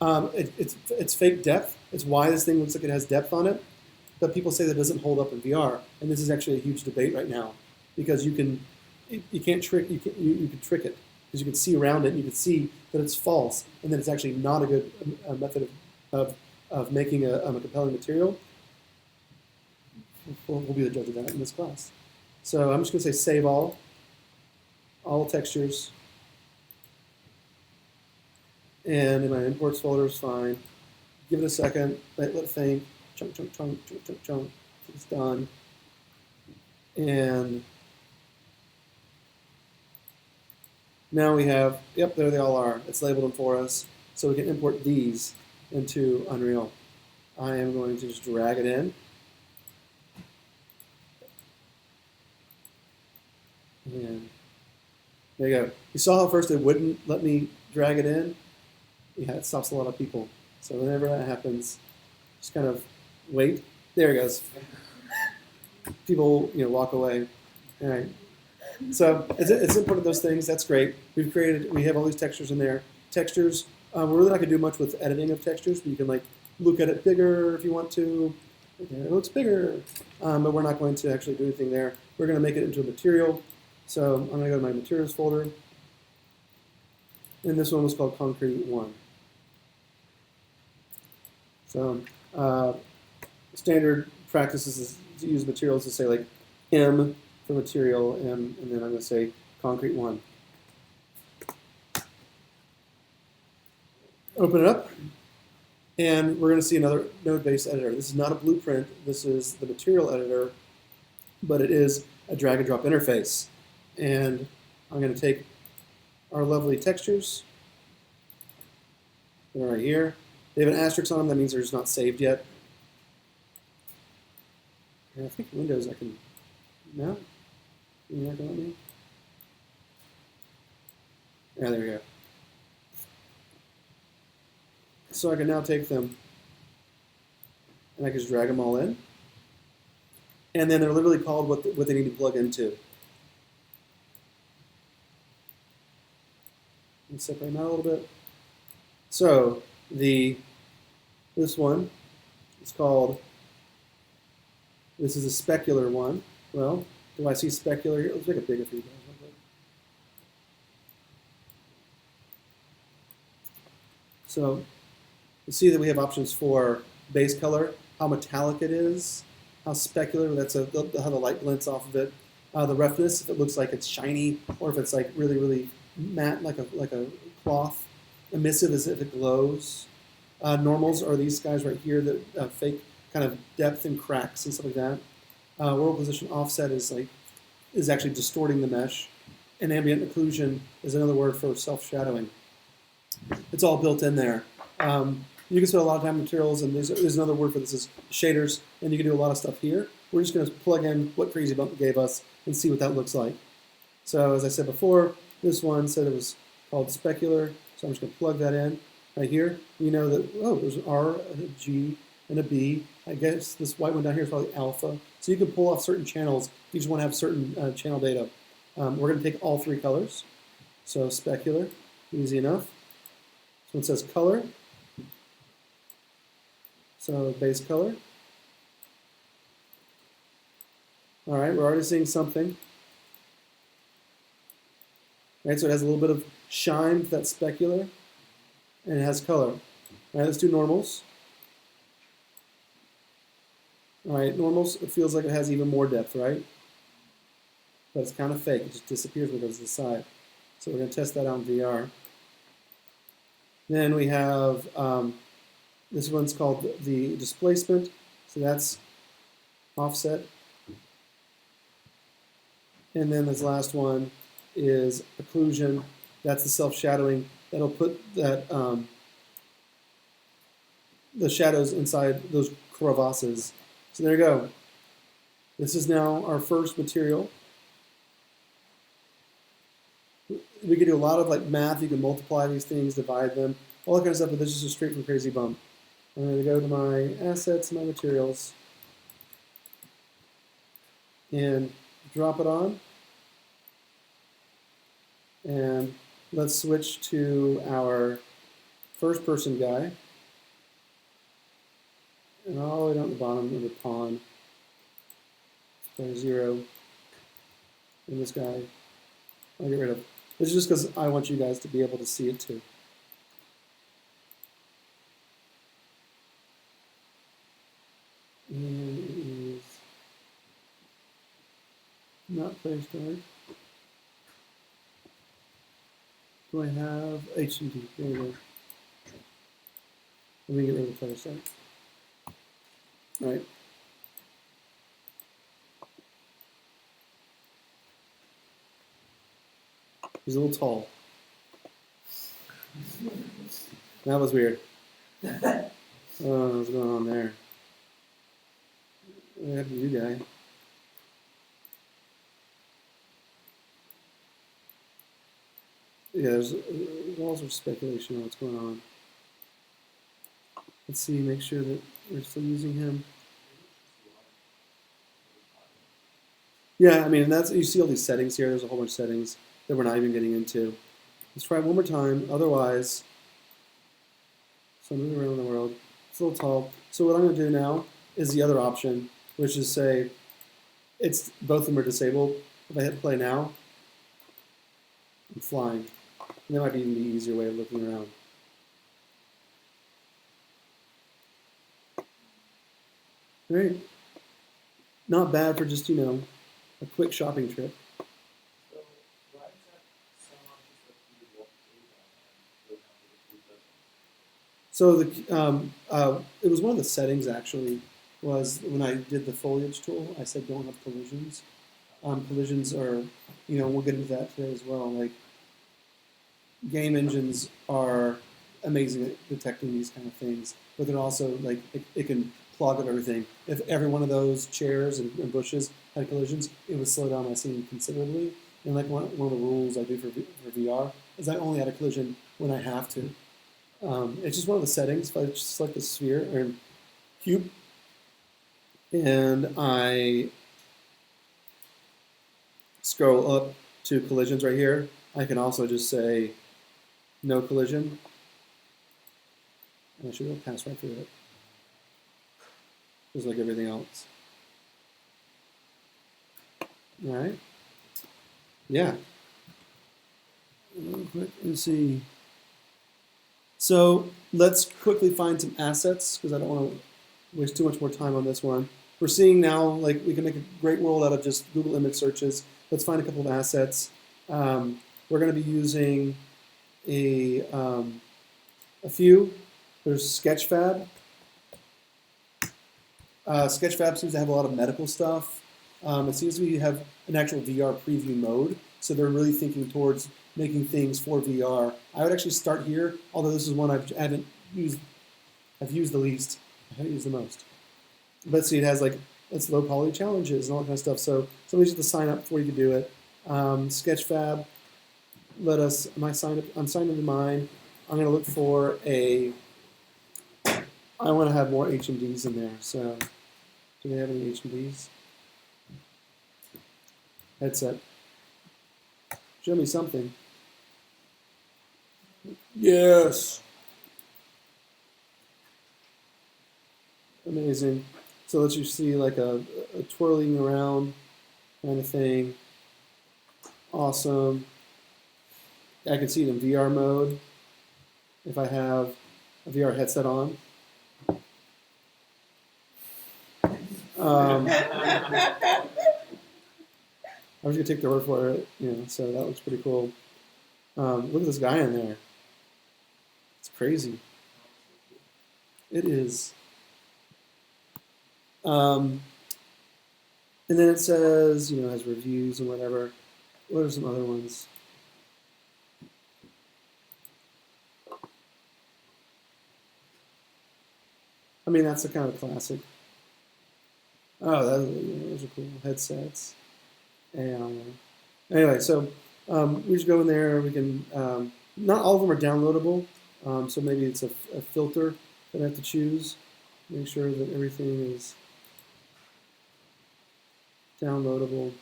it's fake depth. It's why this thing looks like it has depth on it, but people say that it doesn't hold up in VR, and this is actually a huge debate right now because you can trick it because you can see around it and you can see that it's false and that it's actually not a good method of making a compelling material. We'll be the judge of that in this class. So I'm just going to say save all textures, and in my imports folder is fine. Give it a second, let it think, chunk, it's done, and now we have, yep, there they all are. It's labeled them for us, so we can import these into Unreal. I am going to just drag it in. And there you go. You saw how first it wouldn't let me drag it in? Yeah, it stops a lot of people. So whenever that happens, just kind of wait. There it goes. People, walk away. All right. So it's imported those things. That's great. We have all these textures in there. Textures, we're really not going to do much with editing of textures, but you can look at it bigger if you want to. Okay, it looks bigger, but we're not going to actually do anything there. We're going to make it into a material. So I'm going to go to my materials folder. And this one was called Concrete 1. So standard practices is to use materials to say like M for material, M, and then I'm going to say Concrete 1. Open it up, and we're going to see another node-based editor. This is not a blueprint. This is the material editor, but it is a drag-and-drop interface. And I'm going to take our lovely textures. They're right here. They have an asterisk on them. That means they're just not saved yet. And I think Windows I can... No? You're not going to let me? Yeah, there we go. So I can now take them and I can just drag them all in. And then they're literally called what they need to plug into. Let's separate them out a little bit. So this one is called, this is a specular one. Well, do I see specular here? Let's make it bigger for you guys. So you see that we have options for base color, how metallic it is, how specular, that's how the light glints off of it, the roughness, if it looks like it's shiny, or if it's like really, really matte, like a cloth. Emissive is if it glows. Normals are these guys right here that fake kind of depth and cracks and stuff like that. World position offset is actually distorting the mesh, and ambient occlusion is another word for self-shadowing. It's all built in there. You can spend a lot of time on materials, and there's another word for this is shaders, and you can do a lot of stuff here. We're just going to plug in what Crazy Bump gave us and see what that looks like. So as I said before, this one said it was called specular, so I'm just going to plug that in right here. You know that, oh, there's an R, and a G, and a B. I guess this white one down here is probably alpha. So you can pull off certain channels. You just want to have certain channel data. We're going to take all three colors. So specular, easy enough. It says color. So base color. All right, we're already seeing something. Right, so it has a little bit of shine, that's specular, and it has color. All right, let's do normals. All right, normals, it feels like it has even more depth, right? But it's kind of fake. It just disappears when it goes to the side. So we're going to test that out in VR. Then we have, this one's called the displacement. So that's offset. And then this last one is occlusion. That's the self-shadowing. That'll put that the shadows inside those crevasses. So there you go. This is now our first material. We can do a lot of like math. You can multiply these things, divide them, all that kind of stuff. But this is just straight from Crazy Bump. I'm going to go to my assets, my materials, and drop it on. And let's switch to our first person guy. And all the way down at the bottom of the pawn, play 0. And this guy, I'll get rid of. This is just because I want you guys to be able to see it too. And it is not play start. Do I have HMD? There we go. Let me get rid of the player start. All right. He's a little tall. That was weird. Oh, what's going on there? What happened to you, guy? Yeah, there's all sorts of speculation on what's going on. Let's see, make sure that we're still using him. Yeah, I mean, that's you see all these settings here. There's a whole bunch of settings that we're not even getting into. Let's try it one more time. Otherwise, so I'm moving around the world. It's a little tall. So what I'm going to do now is the other option, which is say, it's both of them are disabled. If I hit play now, I'm flying. And that might be even the easier way of looking around. All right. Not bad for just, a quick shopping trip. So why is that so much that you walk through that and don't have to do that? So it was one of the settings actually was when I did the foliage tool, I said don't have collisions. Collisions are, we'll get into that today as well. Like game engines are amazing at detecting these kind of things, but they're also like it can clog up everything. If every one of those chairs and bushes had collisions, it would slow down my scene considerably. And like one of the rules I do for VR is I only add a collision when I have to. It's just one of the settings. If I just select the sphere or cube, and I scroll up to collisions right here, I can also just say no collision, and I should be able to pass right through it, just like everything else. All right. Yeah. Real quick and see. So let's quickly find some assets because I don't want to waste too much more time on this one. We're seeing now like we can make a great world out of just Google image searches. Let's find a couple of assets. We're going to be using a few. There's Sketchfab. Sketchfab seems to have a lot of medical stuff. It seems we have an actual VR preview mode, so they're really thinking towards making things for VR. I would actually start here, although this is one I haven't used. I've used the least. I haven't used the most. But see, it has like it's low poly challenges and all that kind of stuff. So somebody just have to sign up before you can do it. Sketchfab. Am I signed up? I'm signed into mine. I'm going to look for a. I want to have more HMDs in there. So, do they have any HMDs? Headset. Show me something. Yes. Amazing. So it lets you see like a twirling around kind of thing. Awesome. I can see it in VR mode if I have a VR headset on. I'm just gonna take their word for it, so that looks pretty cool. Look at this guy in there. It's crazy. It is. And then it says, it has reviews and whatever. What are some other ones? I mean, that's the kind of classic. Oh, those are cool headsets. And anyway, so we just go in there. We can. Not all of them are downloadable, so maybe it's a filter that I have to choose. Make sure that everything is downloadable.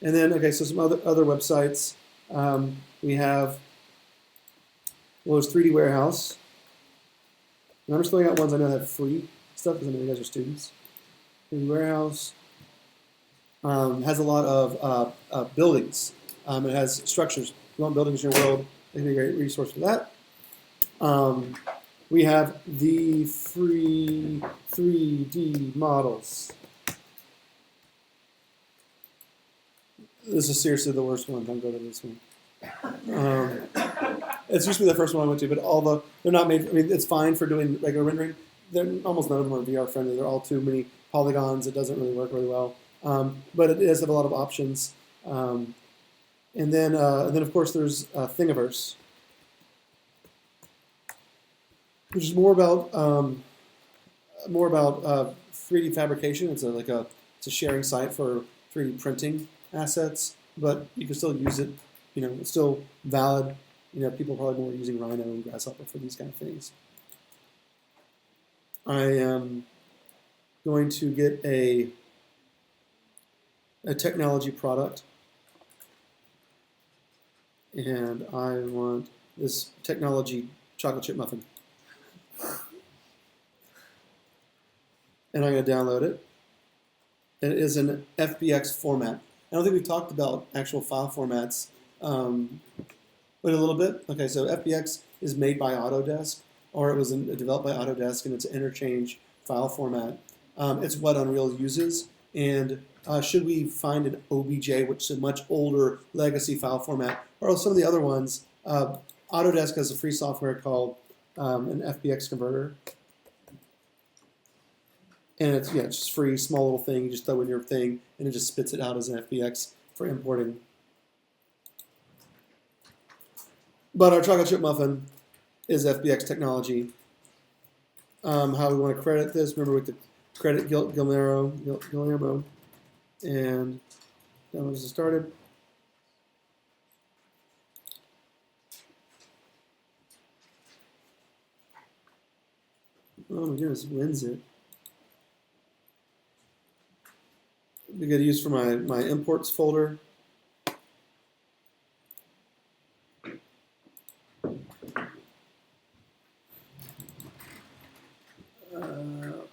And then, okay, so some other websites. We have, well, there's 3D Warehouse. And I'm just throwing out ones I know have free stuff because I know you guys are students. 3D Warehouse has a lot of buildings. It has structures. If you want buildings in your world, it can be a great resource for that. We have the free 3D models. This is seriously the worst one. Don't go to this one. It's usually the first one I went to, but although they're not made, I mean, it's fine for doing regular rendering. Almost none of them are VR friendly. They're all too many polygons. It doesn't really work really well. But it does have a lot of options. And then of course there's Thingiverse, which is more about 3D fabrication. It's a sharing site for 3D printing assets, but you can still use it. It's still valid. People are probably more using Rhino and Grasshopper for these kind of things. I am going to get a technology product, and I want this technology chocolate chip muffin. And I'm going to download it. And it is an FBX format. I don't think we've talked about actual file formats, but a little bit. Okay, so FBX is made by Autodesk, or it was developed by Autodesk, and it's an interchange file format. It's what Unreal uses. And should we find an OBJ, which is a much older legacy file format, or some of the other ones, Autodesk has a free software called an FBX converter. And it's just free, small little thing. You just throw in your thing, and it just spits it out as an FBX for importing. But our chocolate chip muffin is FBX technology. How we want to credit this? Remember, we could credit Guillermo, and that was started. Oh my goodness, when's it? We got to use for my imports folder.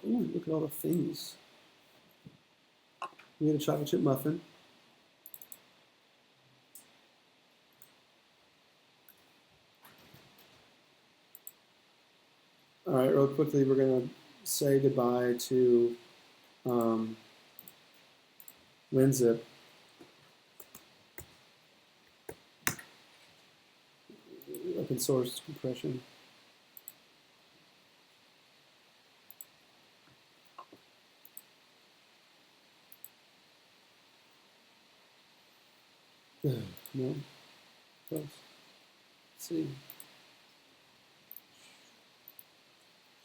Ooh, look at all the things. We had a chocolate chip muffin. All right, real quickly, we're going to say goodbye to WinZip. Open source compression. No. Close. Let's see.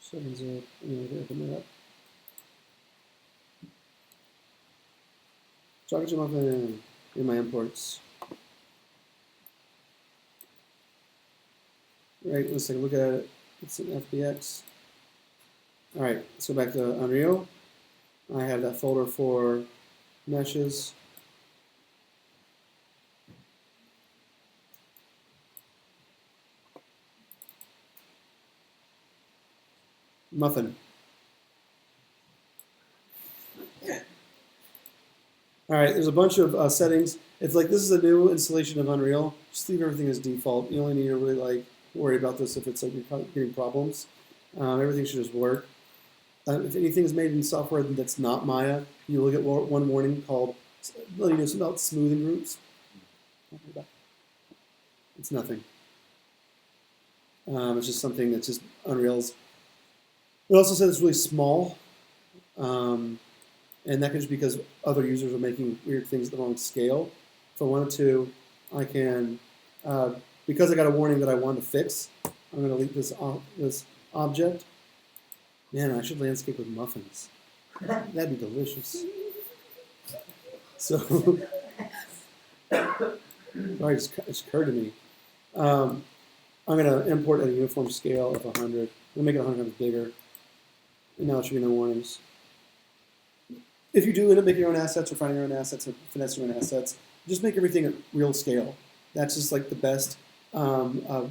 Sevens up. Open that up. Chocolate chip muffin in my imports. Right, let's take a look at it. It's an FBX. All right, let's go back to Unreal. I have that folder for meshes. Muffin. All right, there's a bunch of settings. It's like this is a new installation of Unreal. Just leave everything as default. You only need to really like worry about this if it's like you're getting problems. Everything should just work. If anything is made in software that's not Maya, you will get one warning called letting you know about smoothing groups. It's nothing. It's just something that's just Unreal's. It also says it's really small, and that could just because other users are making weird things at the wrong scale. If I wanted to, I can, because I got a warning that I want to fix, I'm going to delete this object. Man, I should landscape with muffins. That'd be delicious. So, sorry, it just occurred to me. I'm going to import at a uniform scale of 100. We'll make it 100 times bigger. And now it should be no warnings. If you do end up making your own assets or finding your own assets or finesse your own assets, just make everything at real scale. That's just like the best workflow.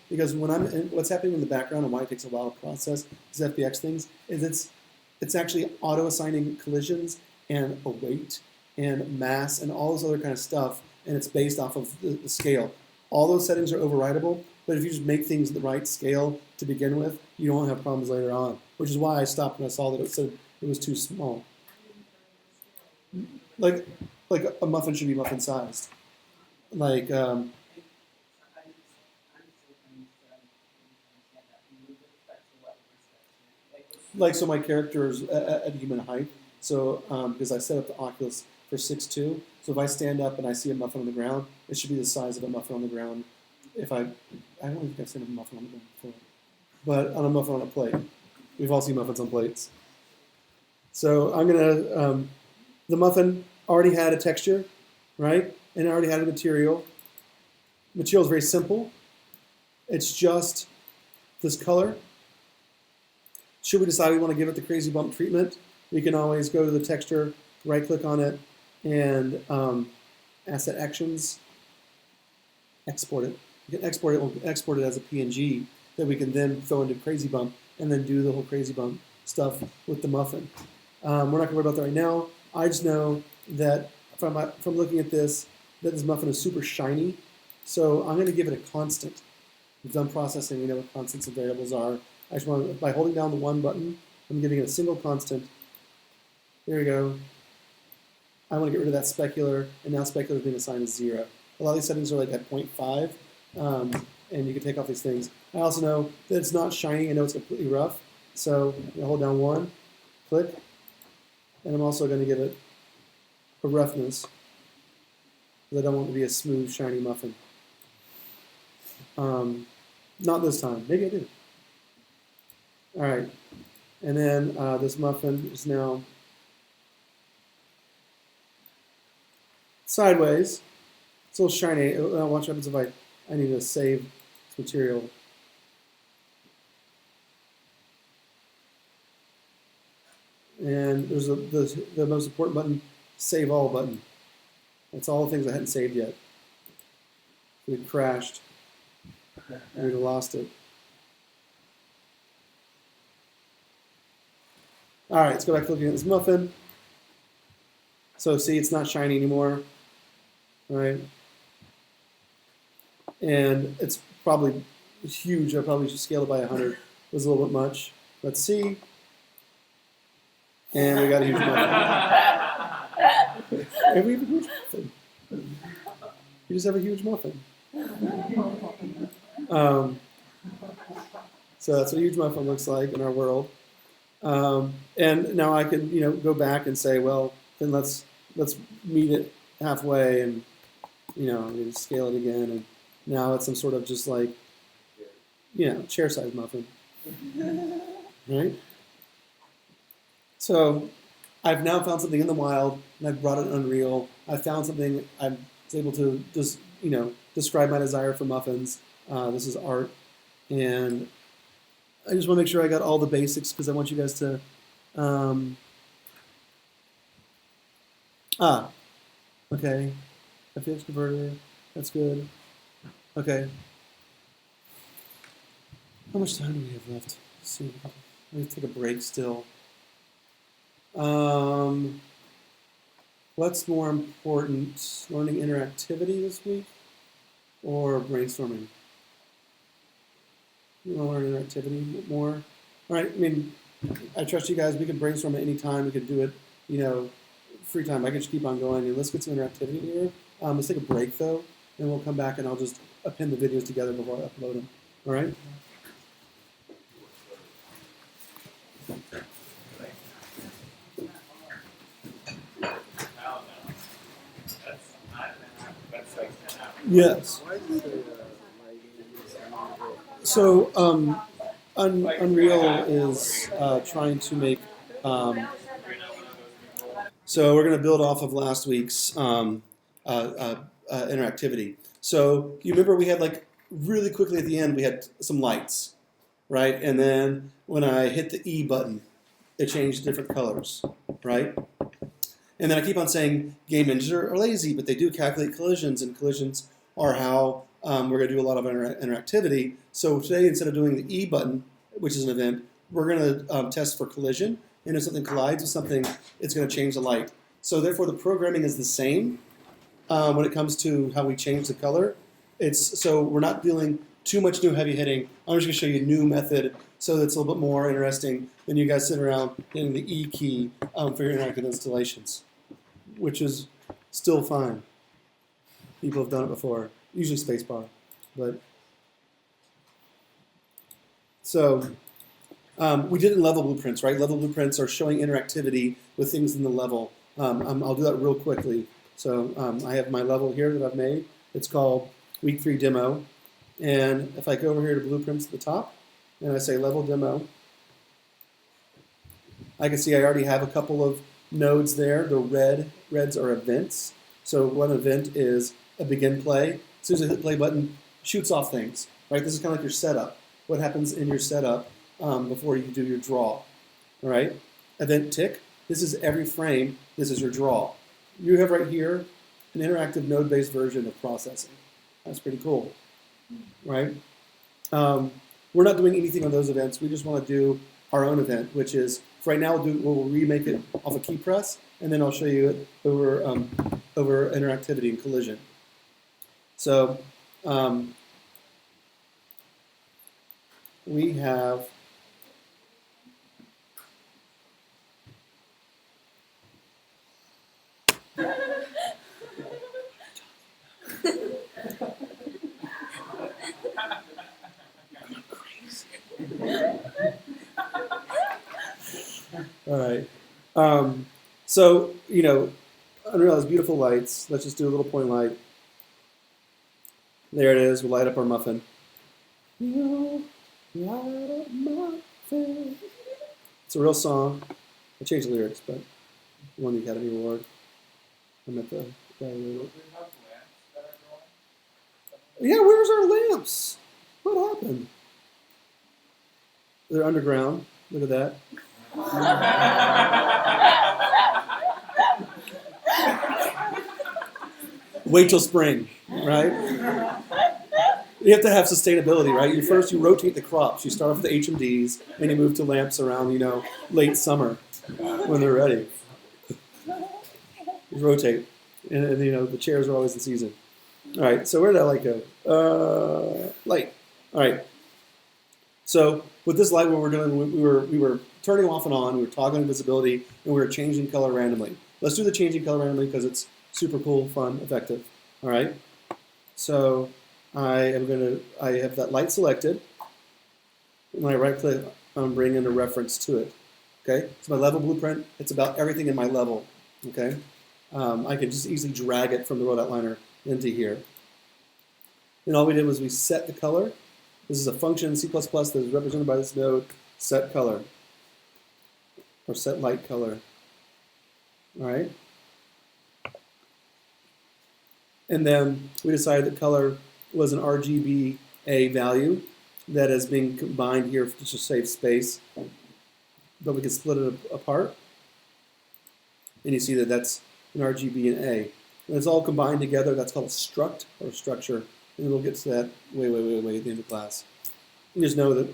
Because what's happening in the background and why it takes a while to process these FBX things is it's actually auto-assigning collisions and a weight and mass and all this other kind of stuff, and it's based off of the scale. All those settings are overridable, but if you just make things the right scale to begin with, you don't have problems later on, which is why I stopped when I saw that it said it was too small. Like a muffin should be muffin sized. Like so my character is at human height. So because I set up the Oculus for 6'2", so if I stand up and I see a muffin on the ground, it should be the size of a muffin on the ground. If I don't think I've seen a muffin on the ground before, but on a muffin on a plate. We've all seen muffins on plates. So I'm gonna the muffin already had a texture, right? And it already had a material. The material is very simple. It's just this color. Should we decide we want to give it the crazy bump treatment, we can always go to the texture, right-click on it, and asset actions, export it. You can export it. We'll export it as a PNG that we can then throw into crazy bump and then do the whole crazy bump stuff with the muffin. We're not going to worry about that right now. I just know that from looking at this, that this muffin is super shiny. So I'm going to give it a constant. We've done processing. We know what constants and variables are. I just want to, by holding down the 1 button, I'm giving it a single constant. There we go. I want to get rid of that specular, and now specular is being assigned as 0. A lot of these settings are like at 0.5, and you can take off these things. I also know that it's not shiny. I know it's completely rough. So I'm going to hold down 1, click, and I'm also going to give it a roughness, because I don't want it to be a smooth, shiny muffin. Not this time. Maybe I do. All right, and then this muffin is now sideways. It's a little shiny. Watch what happens if I need to save this material. And there's the most important button, Save All button. That's all the things I hadn't saved yet. It had crashed. We'd have lost it. All right, let's go back to looking at this muffin. So see, it's not shiny anymore, right? And it's probably huge. I probably should scale it by 100. It was a little bit much. Let's see. And we got a huge muffin. And we have a huge muffin. You just have a huge muffin. So that's what a huge muffin looks like in our world. And now I can, go back and say, well, then let's meet it halfway, and scale it again, and now it's some sort of just like, chair-sized muffin, right? So I've now found something in the wild, and I've brought it in Unreal. I found something I was able to just, describe my desire for muffins. This is art, and I just want to make sure I got all the basics because I want you guys to. Okay. FBX converter. That's good. Okay. How much time do we have left? Let's see. We have to take a break still. What's more important, learning interactivity this week or brainstorming? You want to learn interactivity more? All right, I mean, I trust you guys. We can brainstorm at any time. We can do it, free time. I can just keep on going. And let's get some interactivity here. Let's take a break, though, and we'll come back and I'll just append the videos together before I upload them. All right? That's like 10 hours. Yes. Why is the lighting So Unreal is trying to make. So we're going to build off of last week's interactivity. So you remember we had like really quickly at the end we had some lights, right? And then when I hit the E button, it changed different colors, right? And then I keep on saying game engines are lazy, but they do calculate collisions, and collisions are how we're going to do a lot of interactivity. So today, instead of doing the E button, which is an event, we're going to test for collision. And if something collides with something, it's going to change the light. So therefore, the programming is the same when it comes to how we change the color. So we're not doing too much new heavy hitting. I'm just going to show you a new method so that it's a little bit more interesting than you guys sitting around hitting the E key for your interactive installations, which is still fine. People have done it before, usually spacebar. But so we did it in level blueprints, right? Level blueprints are showing interactivity with things in the level. I'll do that real quickly. So I have my level here that I've made. It's called Week 3 Demo. And if I go over here to blueprints at the top, and I say level demo, I can see I already have a couple of nodes there. The reds are events. So one event is a begin play. As soon as I hit the play button, shoots off things, right? This is kind of like your setup. What happens in your setup before you do your draw, all right? Event tick, this is every frame, this is your draw. You have right here an interactive node-based version of processing. That's pretty cool, right? We're not doing anything on those events. We just want to do our own event, which is, for right now, we'll remake it off a key press, and then I'll show you it over interactivity and collision. So we have all right. So, Unreal has beautiful lights. Let's just do a little point light. There it is. We'll light up our muffin. Light up muffin. It's a real song. I changed the lyrics, but won the Academy Award. I'm at the Do we have lamps that are going? Yeah, where's our lamps? What happened? They're underground. Look at that. Wait till spring, right? You have to have sustainability, right? You rotate the crops. You start off with the HMDs, and you move to lamps around, late summer when they're ready. You rotate, and the chairs are always in season. All right, so where did that light go? Light. All right. So with this light, what we're doing, we were turning off and on. We were toggling visibility, and we were changing color randomly. Let's do the changing color randomly because it's super cool, fun, effective. All right. So I have that light selected. When I right click, I'm bringing a reference to it. Okay. It's my level blueprint. It's about everything in my level. Okay. I can just easily drag it from the road outliner into here. And all we did was we set the color. This is a function in C++ that is represented by this node, set color, or set light color. All right. And then we decided that color was an RGBA value that is being combined here to just save space. But we can split it apart. And you see that that's an RGB and A. And it's all combined together. That's called a struct or structure. And we'll get to that way at the end of class. You just know that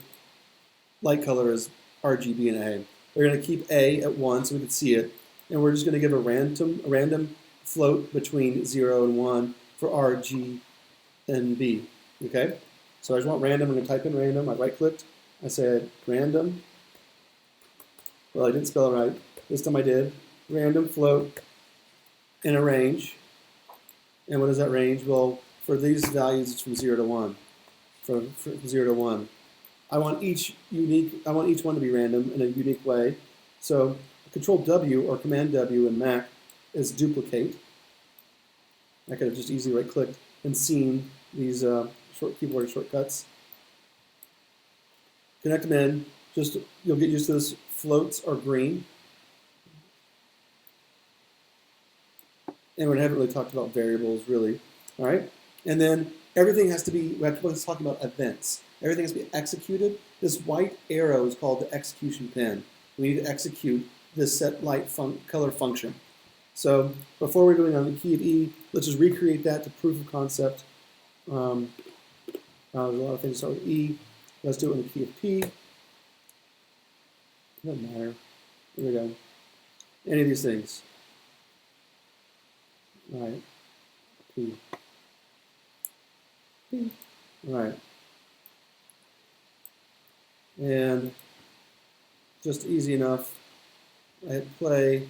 light color is RGB and A. We're going to keep A at 1 so we can see it. And we're just going to give a random float between 0 and 1 for R, G, and B. Okay? So I just want random. I'm going to type in random. I right-clicked. I said random. Well, I didn't spell it right. This time I did. Random float in a range. And what is that range? Well, for these values, it's from 0 to 1. From 0 to 1. I want each one to be random in a unique way. So Control W or Command W in Mac is duplicate. I could have just easily right-clicked and seen these keyboard shortcuts. Connect them in. You'll get used to this. Floats are green. And we haven't really talked about variables, really. All right? And then everything has to be, let's talk about events. Everything has to be executed. This white arrow is called the execution pin. We need to execute this set light color function. So before we're doing on the key of E, let's just recreate that to proof of concept. There's a lot of things to start with E. Let's do it on the key of P. Doesn't matter. There we go. Any of these things. All right. P. P. All right. And just easy enough. I hit play.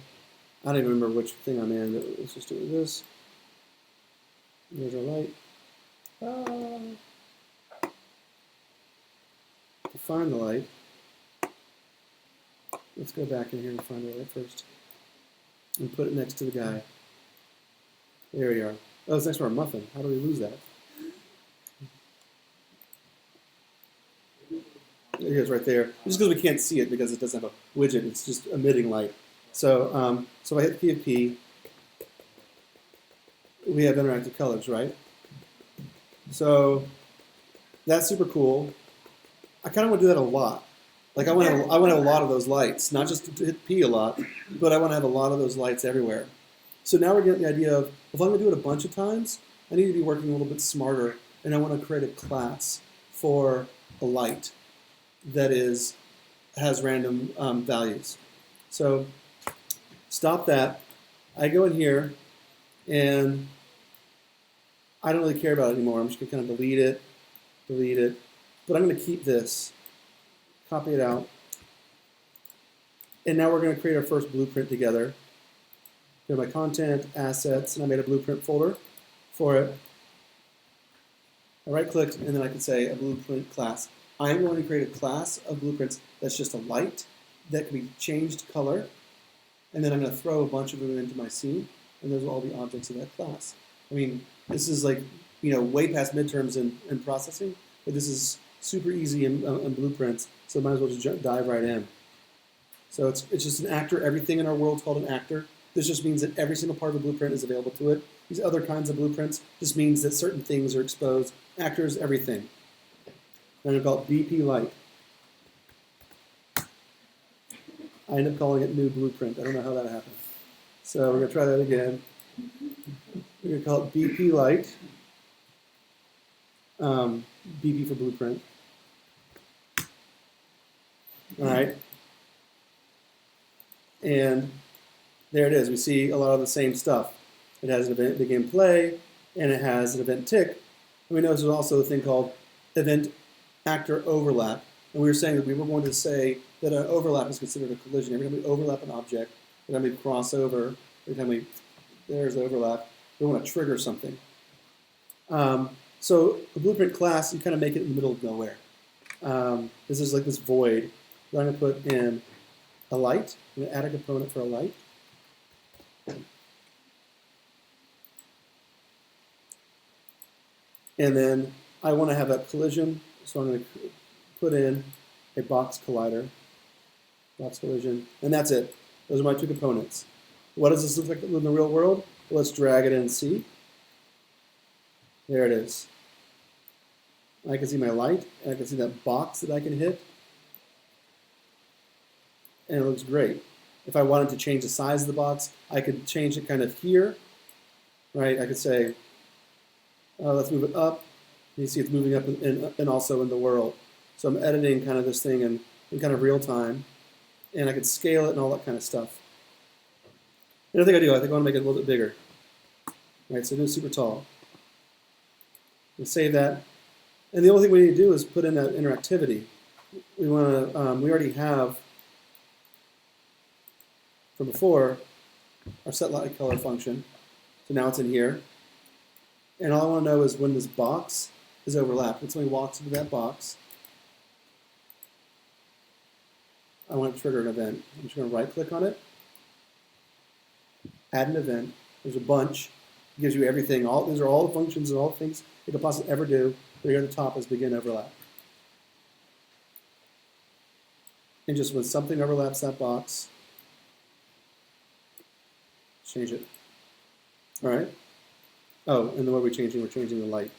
I don't even remember which thing I'm in, but let's just do it with this. There's our light. To find the light, let's go back in here and find the light first. And put it next to the guy. There we are. Oh, it's next to our muffin. How do we lose that? It is right there. Just because we can't see it because it doesn't have a widget, it's just emitting light. So, so if I hit P of P, we have interactive colors, right? So that's super cool. I kind of want to do that a lot. Like I want to have a lot of those lights, not just to hit P a lot, but I want to have a lot of those lights everywhere. So now we're getting the idea of if I'm going to do it a bunch of times, I need to be working a little bit smarter, and I want to create a class for a light that has random values. So stop that. I go in here, and I don't really care about it anymore. I'm just going to kind of delete it. But I'm going to keep this, copy it out. And now we're going to create our first blueprint together. Go to my content, assets, and I made a blueprint folder for it. I right-clicked, and then I can say a blueprint class. I'm going to create a class of blueprints that's just a light that can be changed color. And then I'm going to throw a bunch of them into my scene, and those will all be objects of that class. I mean, this is like, way past midterms in processing, but this is super easy in blueprints, so might as well just dive right in. So it's just an actor. Everything in our world is called an actor. This just means that every single part of the blueprint is available to it. These other kinds of blueprints just means that certain things are exposed. Actors, everything. I'm going to call it BP Light. I end up calling it new blueprint. I don't know how that happened. So we're going to try that again. We're going to call it BP Light. BP for blueprint. All right. And there it is. We see a lot of the same stuff. It has an event begin play, and it has an event tick. And we notice there's also a thing called event actor overlap. And we were saying that we were going to say that an overlap is considered a collision. Every time we overlap an object, every time we cross over, there's overlap, we want to trigger something. So a blueprint class, you kind of make it in the middle of nowhere. This is like this void. I'm going to put in a light. I'm going to add a component for a light. And then I want to have a collision, so I'm going to put in a box collider, box collision, and that's it. Those are my two components. What does this look like in the real world? Well, let's drag it in and see. There it is. I can see my light, and I can see that box that I can hit, and it looks great. If I wanted to change the size of the box, I could change it kind of here, right? I could say, let's move it up. You see it's moving up and also in the world. So I'm editing kind of this thing in kind of real time. and I could scale it and all that kind of stuff. And I think I do. I think I want to make it a little bit bigger. Right, so do it super tall. We'll save that. And the only thing we need to do is put in that interactivity. We want to. We already have from before our set light color function. So now it's in here. And all I want to know is when this box is overlapped. When somebody walks into that box, I want to trigger an event. I'm just going to right click on it, add an event. There's a bunch. It gives you everything. These are all the functions and all the things it could possibly ever do. Right here at the top is begin overlap. And just when something overlaps that box, change it. All right. Oh, and then what are we changing? We're changing the light.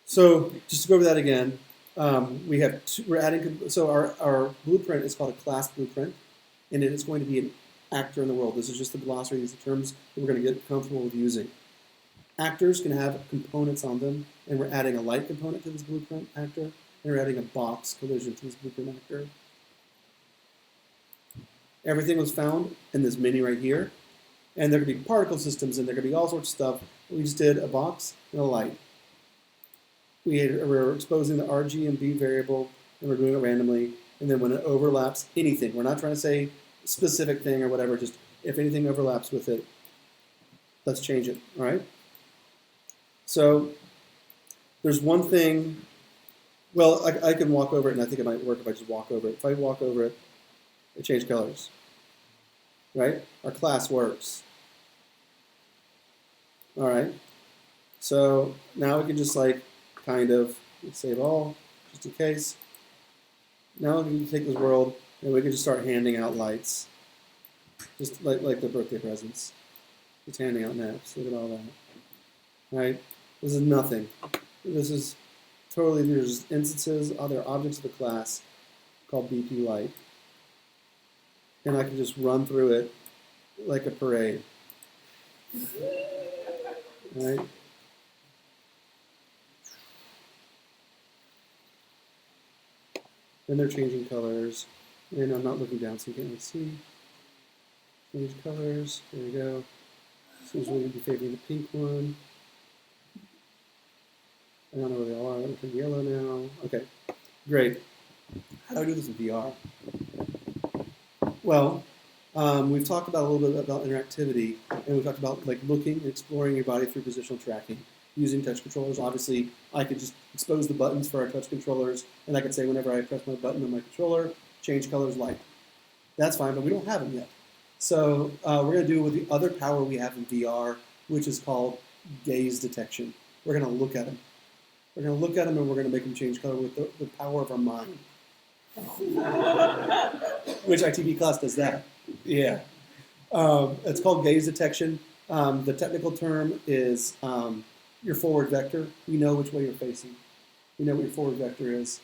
So just to go over that again, we're adding. So our blueprint is called a class blueprint, and it is going to be an actor in the world. This is just the glossary. These are terms that we're going to get comfortable with using. Actors can have components on them, and we're adding a light component to this blueprint actor, and we're adding a box collision to this blueprint actor. Everything was found in this mini right here, and there could be particle systems, and there could be all sorts of stuff. We just did a box and a light. We're exposing the RG and B variable, and we're doing it randomly, and then when it overlaps anything, we're not trying to say a specific thing or whatever, just if anything overlaps with it, let's change it, all right? So there's one thing, well, I can walk over it, and I think it might work if I just walk over it. If I walk over it, it changed colors, right? Our class works. All right, so now we can just like kind of save all, just in case. Now we can take this world, and we can just start handing out lights, just like the birthday presents. Just handing out naps, look at all that, right? This is nothing. This is totally, there's instances, other objects of the class called BP light. And I can just run through it like a parade. Right? Then they're changing colors. And I'm not looking down so you can't really see. Change colors. There we go. Seems really to be favoring the pink one. I don't know where they all are. They're turning yellow now. Okay, great. How do I do this in VR? Well, we've talked about a little bit about interactivity, and we've talked about like looking and exploring your body through positional tracking using touch controllers. Obviously, I could just expose the buttons for our touch controllers, and I could say whenever I press my button on my controller, change colors light. That's fine, but we don't have them yet. So we're going to do with the other power we have in VR, which is called gaze detection. We're going to look at them. We're going to look at them, and we're going to make them change color with the power of our mind. Which ITV class does that? Yeah. It's called gaze detection. The technical term is your forward vector. You know which way you're facing. You know what your forward vector is.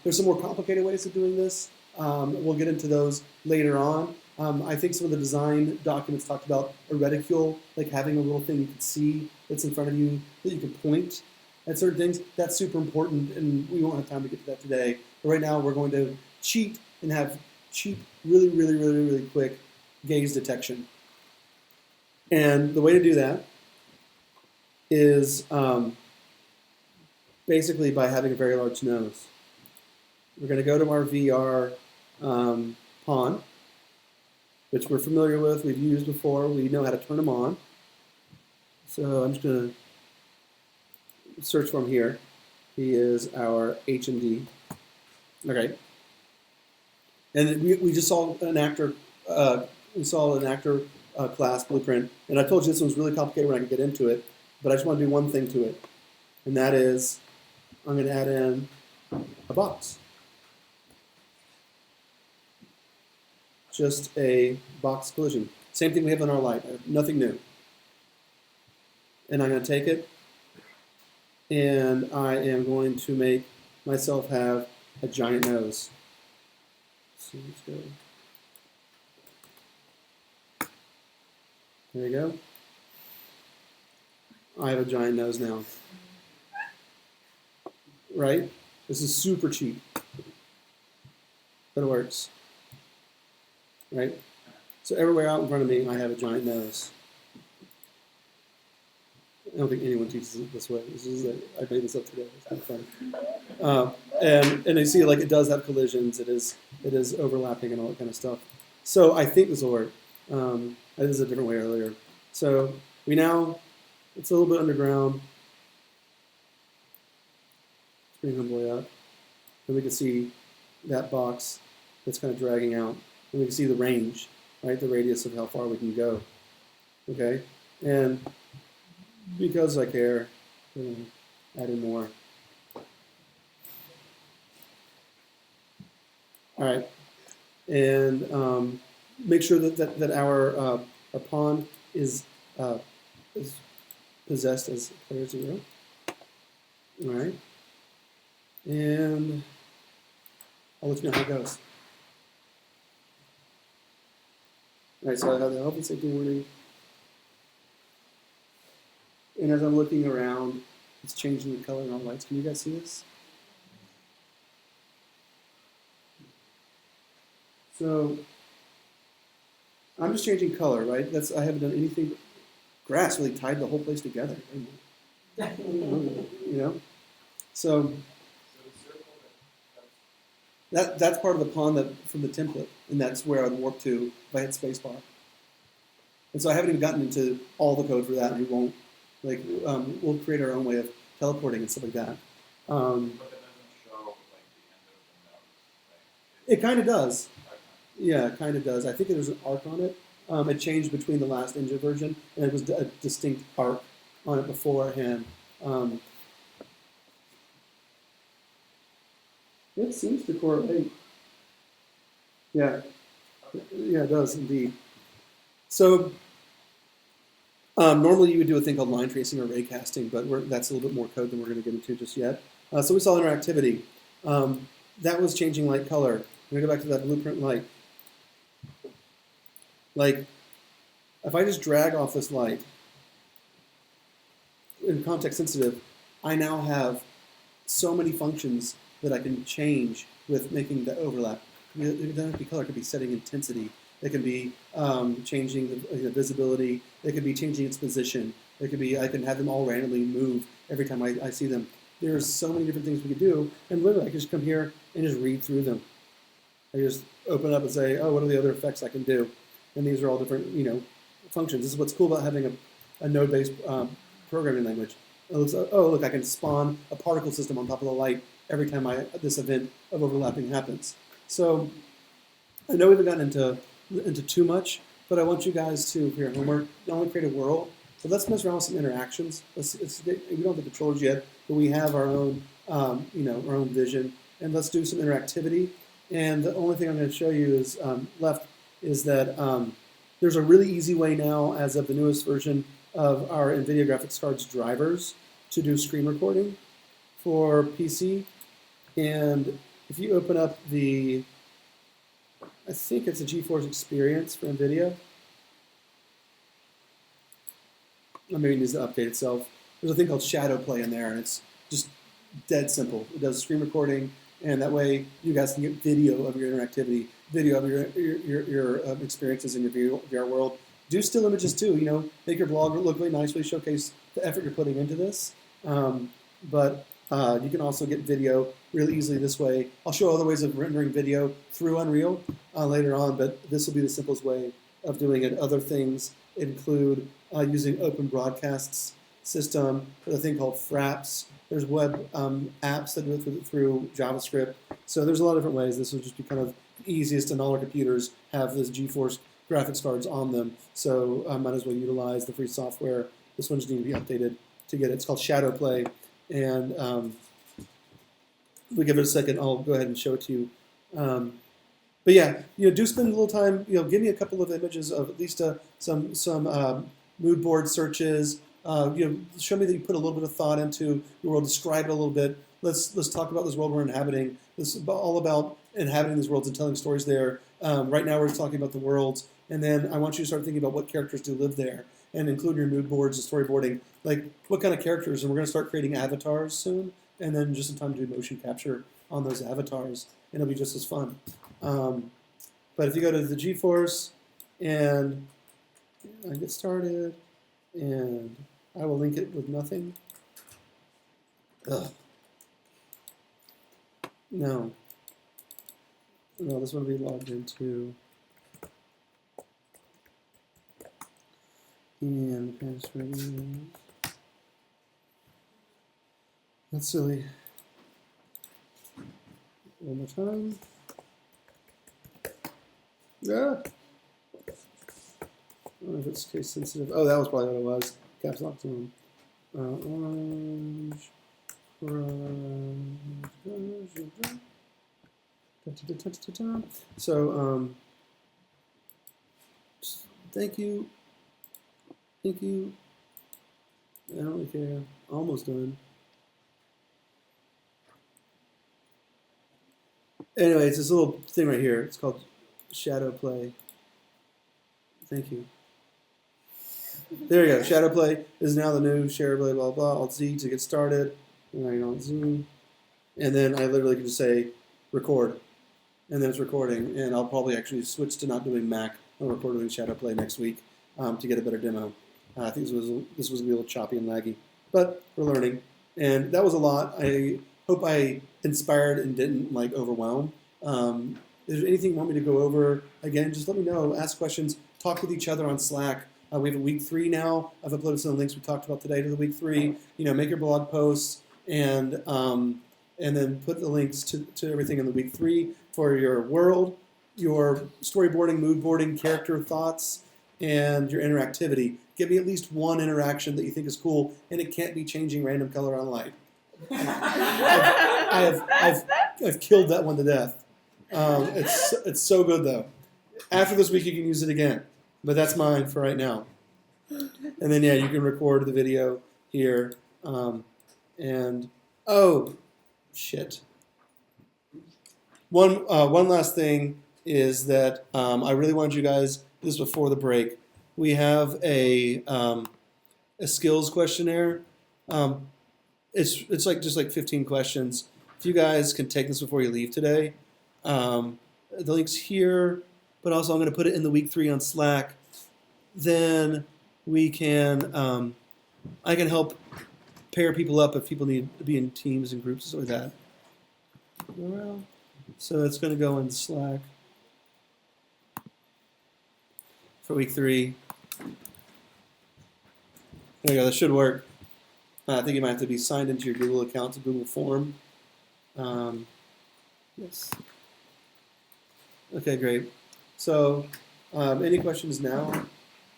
There's some more complicated ways of doing this. We'll get into those later on. I think some of the design documents talked about a reticule, like having a little thing you can see that's in front of you that you can point at certain things. That's super important, and we won't have time to get to that today. But right now, we're going to cheat and have cheap, really quick gaze detection. And the way to do that is basically by having a very large nose. We're going to go to our VR pawn, which we're familiar with, we've used before, we know how to turn them on. So I'm just going to search for him here. He is our HMD. Okay. And we just saw an actor, class blueprint, and I told you this was really complicated when I could get into it, but I just want to do one thing to it, and that is I'm going to add in a box. Just a box collision. Same thing we have on our light, nothing new. And I'm going to take it, and I am going to make myself have a giant nose. So let's go. There you go. I have a giant nose now. Right? This is super cheap, but it works, right? So everywhere out in front of me, I have a giant nose. I don't think anyone teaches it this way. This is I made this up today. It's kind of fun. And you see, like, it does have collisions. It is overlapping and all that kind of stuff. So I think this will work. I did this a different way earlier. So it's a little bit underground. Let's bring Homeboy up. And we can see that box that's kind of dragging out. And we can see the range, right? The radius of how far we can go. Okay? And because I care, I'm going to add in more. All right. And make sure that our pawn is possessed as player 0. All right. And I'll let you know how it goes. All right, so I have the health and safety warning. And as I'm looking around, it's changing the color in all the lights. Can you guys see this? So I'm just changing color, right? I haven't done anything but grass really tied the whole place together. You know? So that's part of the pawn from the template, and that's where I'd warp to if I hit spacebar. And so I haven't even gotten into all the code for that, and we won't. Like, we'll create our own way of teleporting and stuff like that. But it doesn't show like the end of the node. It kind of does. Yeah, it kind of does. I think there's an arc on it. It changed between the last engine version, and it was a distinct arc on it beforehand. It seems to correlate. Yeah, it does indeed. So normally you would do a thing called line tracing or ray casting, but that's a little bit more code than we're going to get into just yet. So we saw interactivity. That was changing light color. I'm going to go back to that blueprint light. Like, if I just drag off this light, in context sensitive, I now have so many functions that I can change with making the overlap. It doesn't have to be color, it could be setting intensity. It can be changing the visibility. It could be changing its position. It could be, I can have them all randomly move every time I see them. There's so many different things we could do, and literally I can just come here and just read through them. I just open up and say, oh, what are the other effects I can do? And these are all different, functions. This is what's cool about having a node-based programming language. It looks, oh, look, I can spawn a particle system on top of the light every time this event of overlapping happens. So I know we haven't gotten into too much, but I want you guys to, for your homework, not only create a world, but let's mess around with some interactions. We don't have the controllers yet, but we have our own, our own vision, and let's do some interactivity. And the only thing I'm going to show you is left is that there's a really easy way now, as of the newest version of our NVIDIA graphics cards drivers, to do screen recording for PC. And if you open up I think it's a GeForce Experience for NVIDIA. Maybe it needs to update itself. There's a thing called Shadow Play in there, and it's just dead simple. It does screen recording, and that way you guys can get video of your interactivity, video of your experiences in your VR world. Do still images too. Make your blog look really nice, really showcase the effort you're putting into this. But you can also get video really easily this way. I'll show other ways of rendering video through Unreal later on, but this will be the simplest way of doing it. Other things include using Open Broadcasts system, there's a thing called Fraps. There's web apps that do it through JavaScript. So there's a lot of different ways. This will just be kind of the easiest, and all our computers have this GeForce graphics cards on them. So I might as well utilize the free software. This one just needs to be updated to get it. It's called Shadow Play. And if we give it a second, I'll go ahead and show it to you. But yeah, do spend a little time. Give me a couple of images of at least some mood board searches. Show me that you put a little bit of thought into your world. Describe it a little bit. Let's talk about this world we're inhabiting. This is all about inhabiting these worlds and telling stories there. Right now, we're talking about the worlds, and then I want you to start thinking about what characters do live there, and include your mood boards and storyboarding. Like, what kind of characters? And we're going to start creating avatars soon. and then just in time to do motion capture on those avatars, and it'll be just as fun. But if you go to the GeForce and get started, and I will link it with nothing. Ugh. No, this one will be logged into. And password is. That's silly. One more time. Ah. I don't know if it's case sensitive. Oh, that was probably what it was. Caps lock zone. Orange. So, thank you. Thank you. I don't really care. Almost done. Anyway, it's this little thing right here. It's called Shadow Play. Thank you. There you go. Shadow Play is now the new share blah blah blah. Alt Z to get started. And I Alt Z. And then I literally can just say record. And then it's recording. And I'll probably actually switch to not doing Mac. I'll record doing Shadow Play next week to get a better demo. I think this was going to be a little choppy and laggy. But we're learning. And that was a lot. I hope I inspired and didn't overwhelm. Is there anything you want me to go over? Again, just let me know. Ask questions. Talk with each other on Slack. We have a week 3 now. I've uploaded some of the links we talked about today to the week 3. Make your blog posts and then put the links to everything in the week 3 for your world, your storyboarding, mood boarding, character thoughts, and your interactivity. Give me at least one interaction that you think is cool, and it can't be changing random color on light. I've killed that one to death. It's so good though. After this week, you can use it again, but that's mine for right now. And then you can record the video here. And oh, shit. One last thing is that I really wanted you guys. This was before the break. We have a skills questionnaire. It's just 15 questions. If you guys can take this before you leave today, the link's here, but also I'm going to put it in the week 3 on Slack. Then we can, I can help pair people up if people need to be in teams and groups or that. So it's going to go in Slack for week 3. There you go. That should work. I think you might have to be signed into your Google account to Google Form. Yes. Okay, great. So, any questions now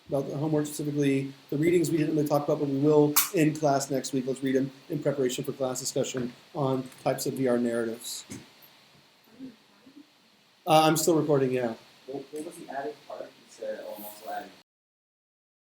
about the homework, specifically the readings we didn't really talk about, but we will in class next week. Let's read them in preparation for class discussion on types of VR narratives. I'm still recording, yeah. What was the added part? You said, I'm also adding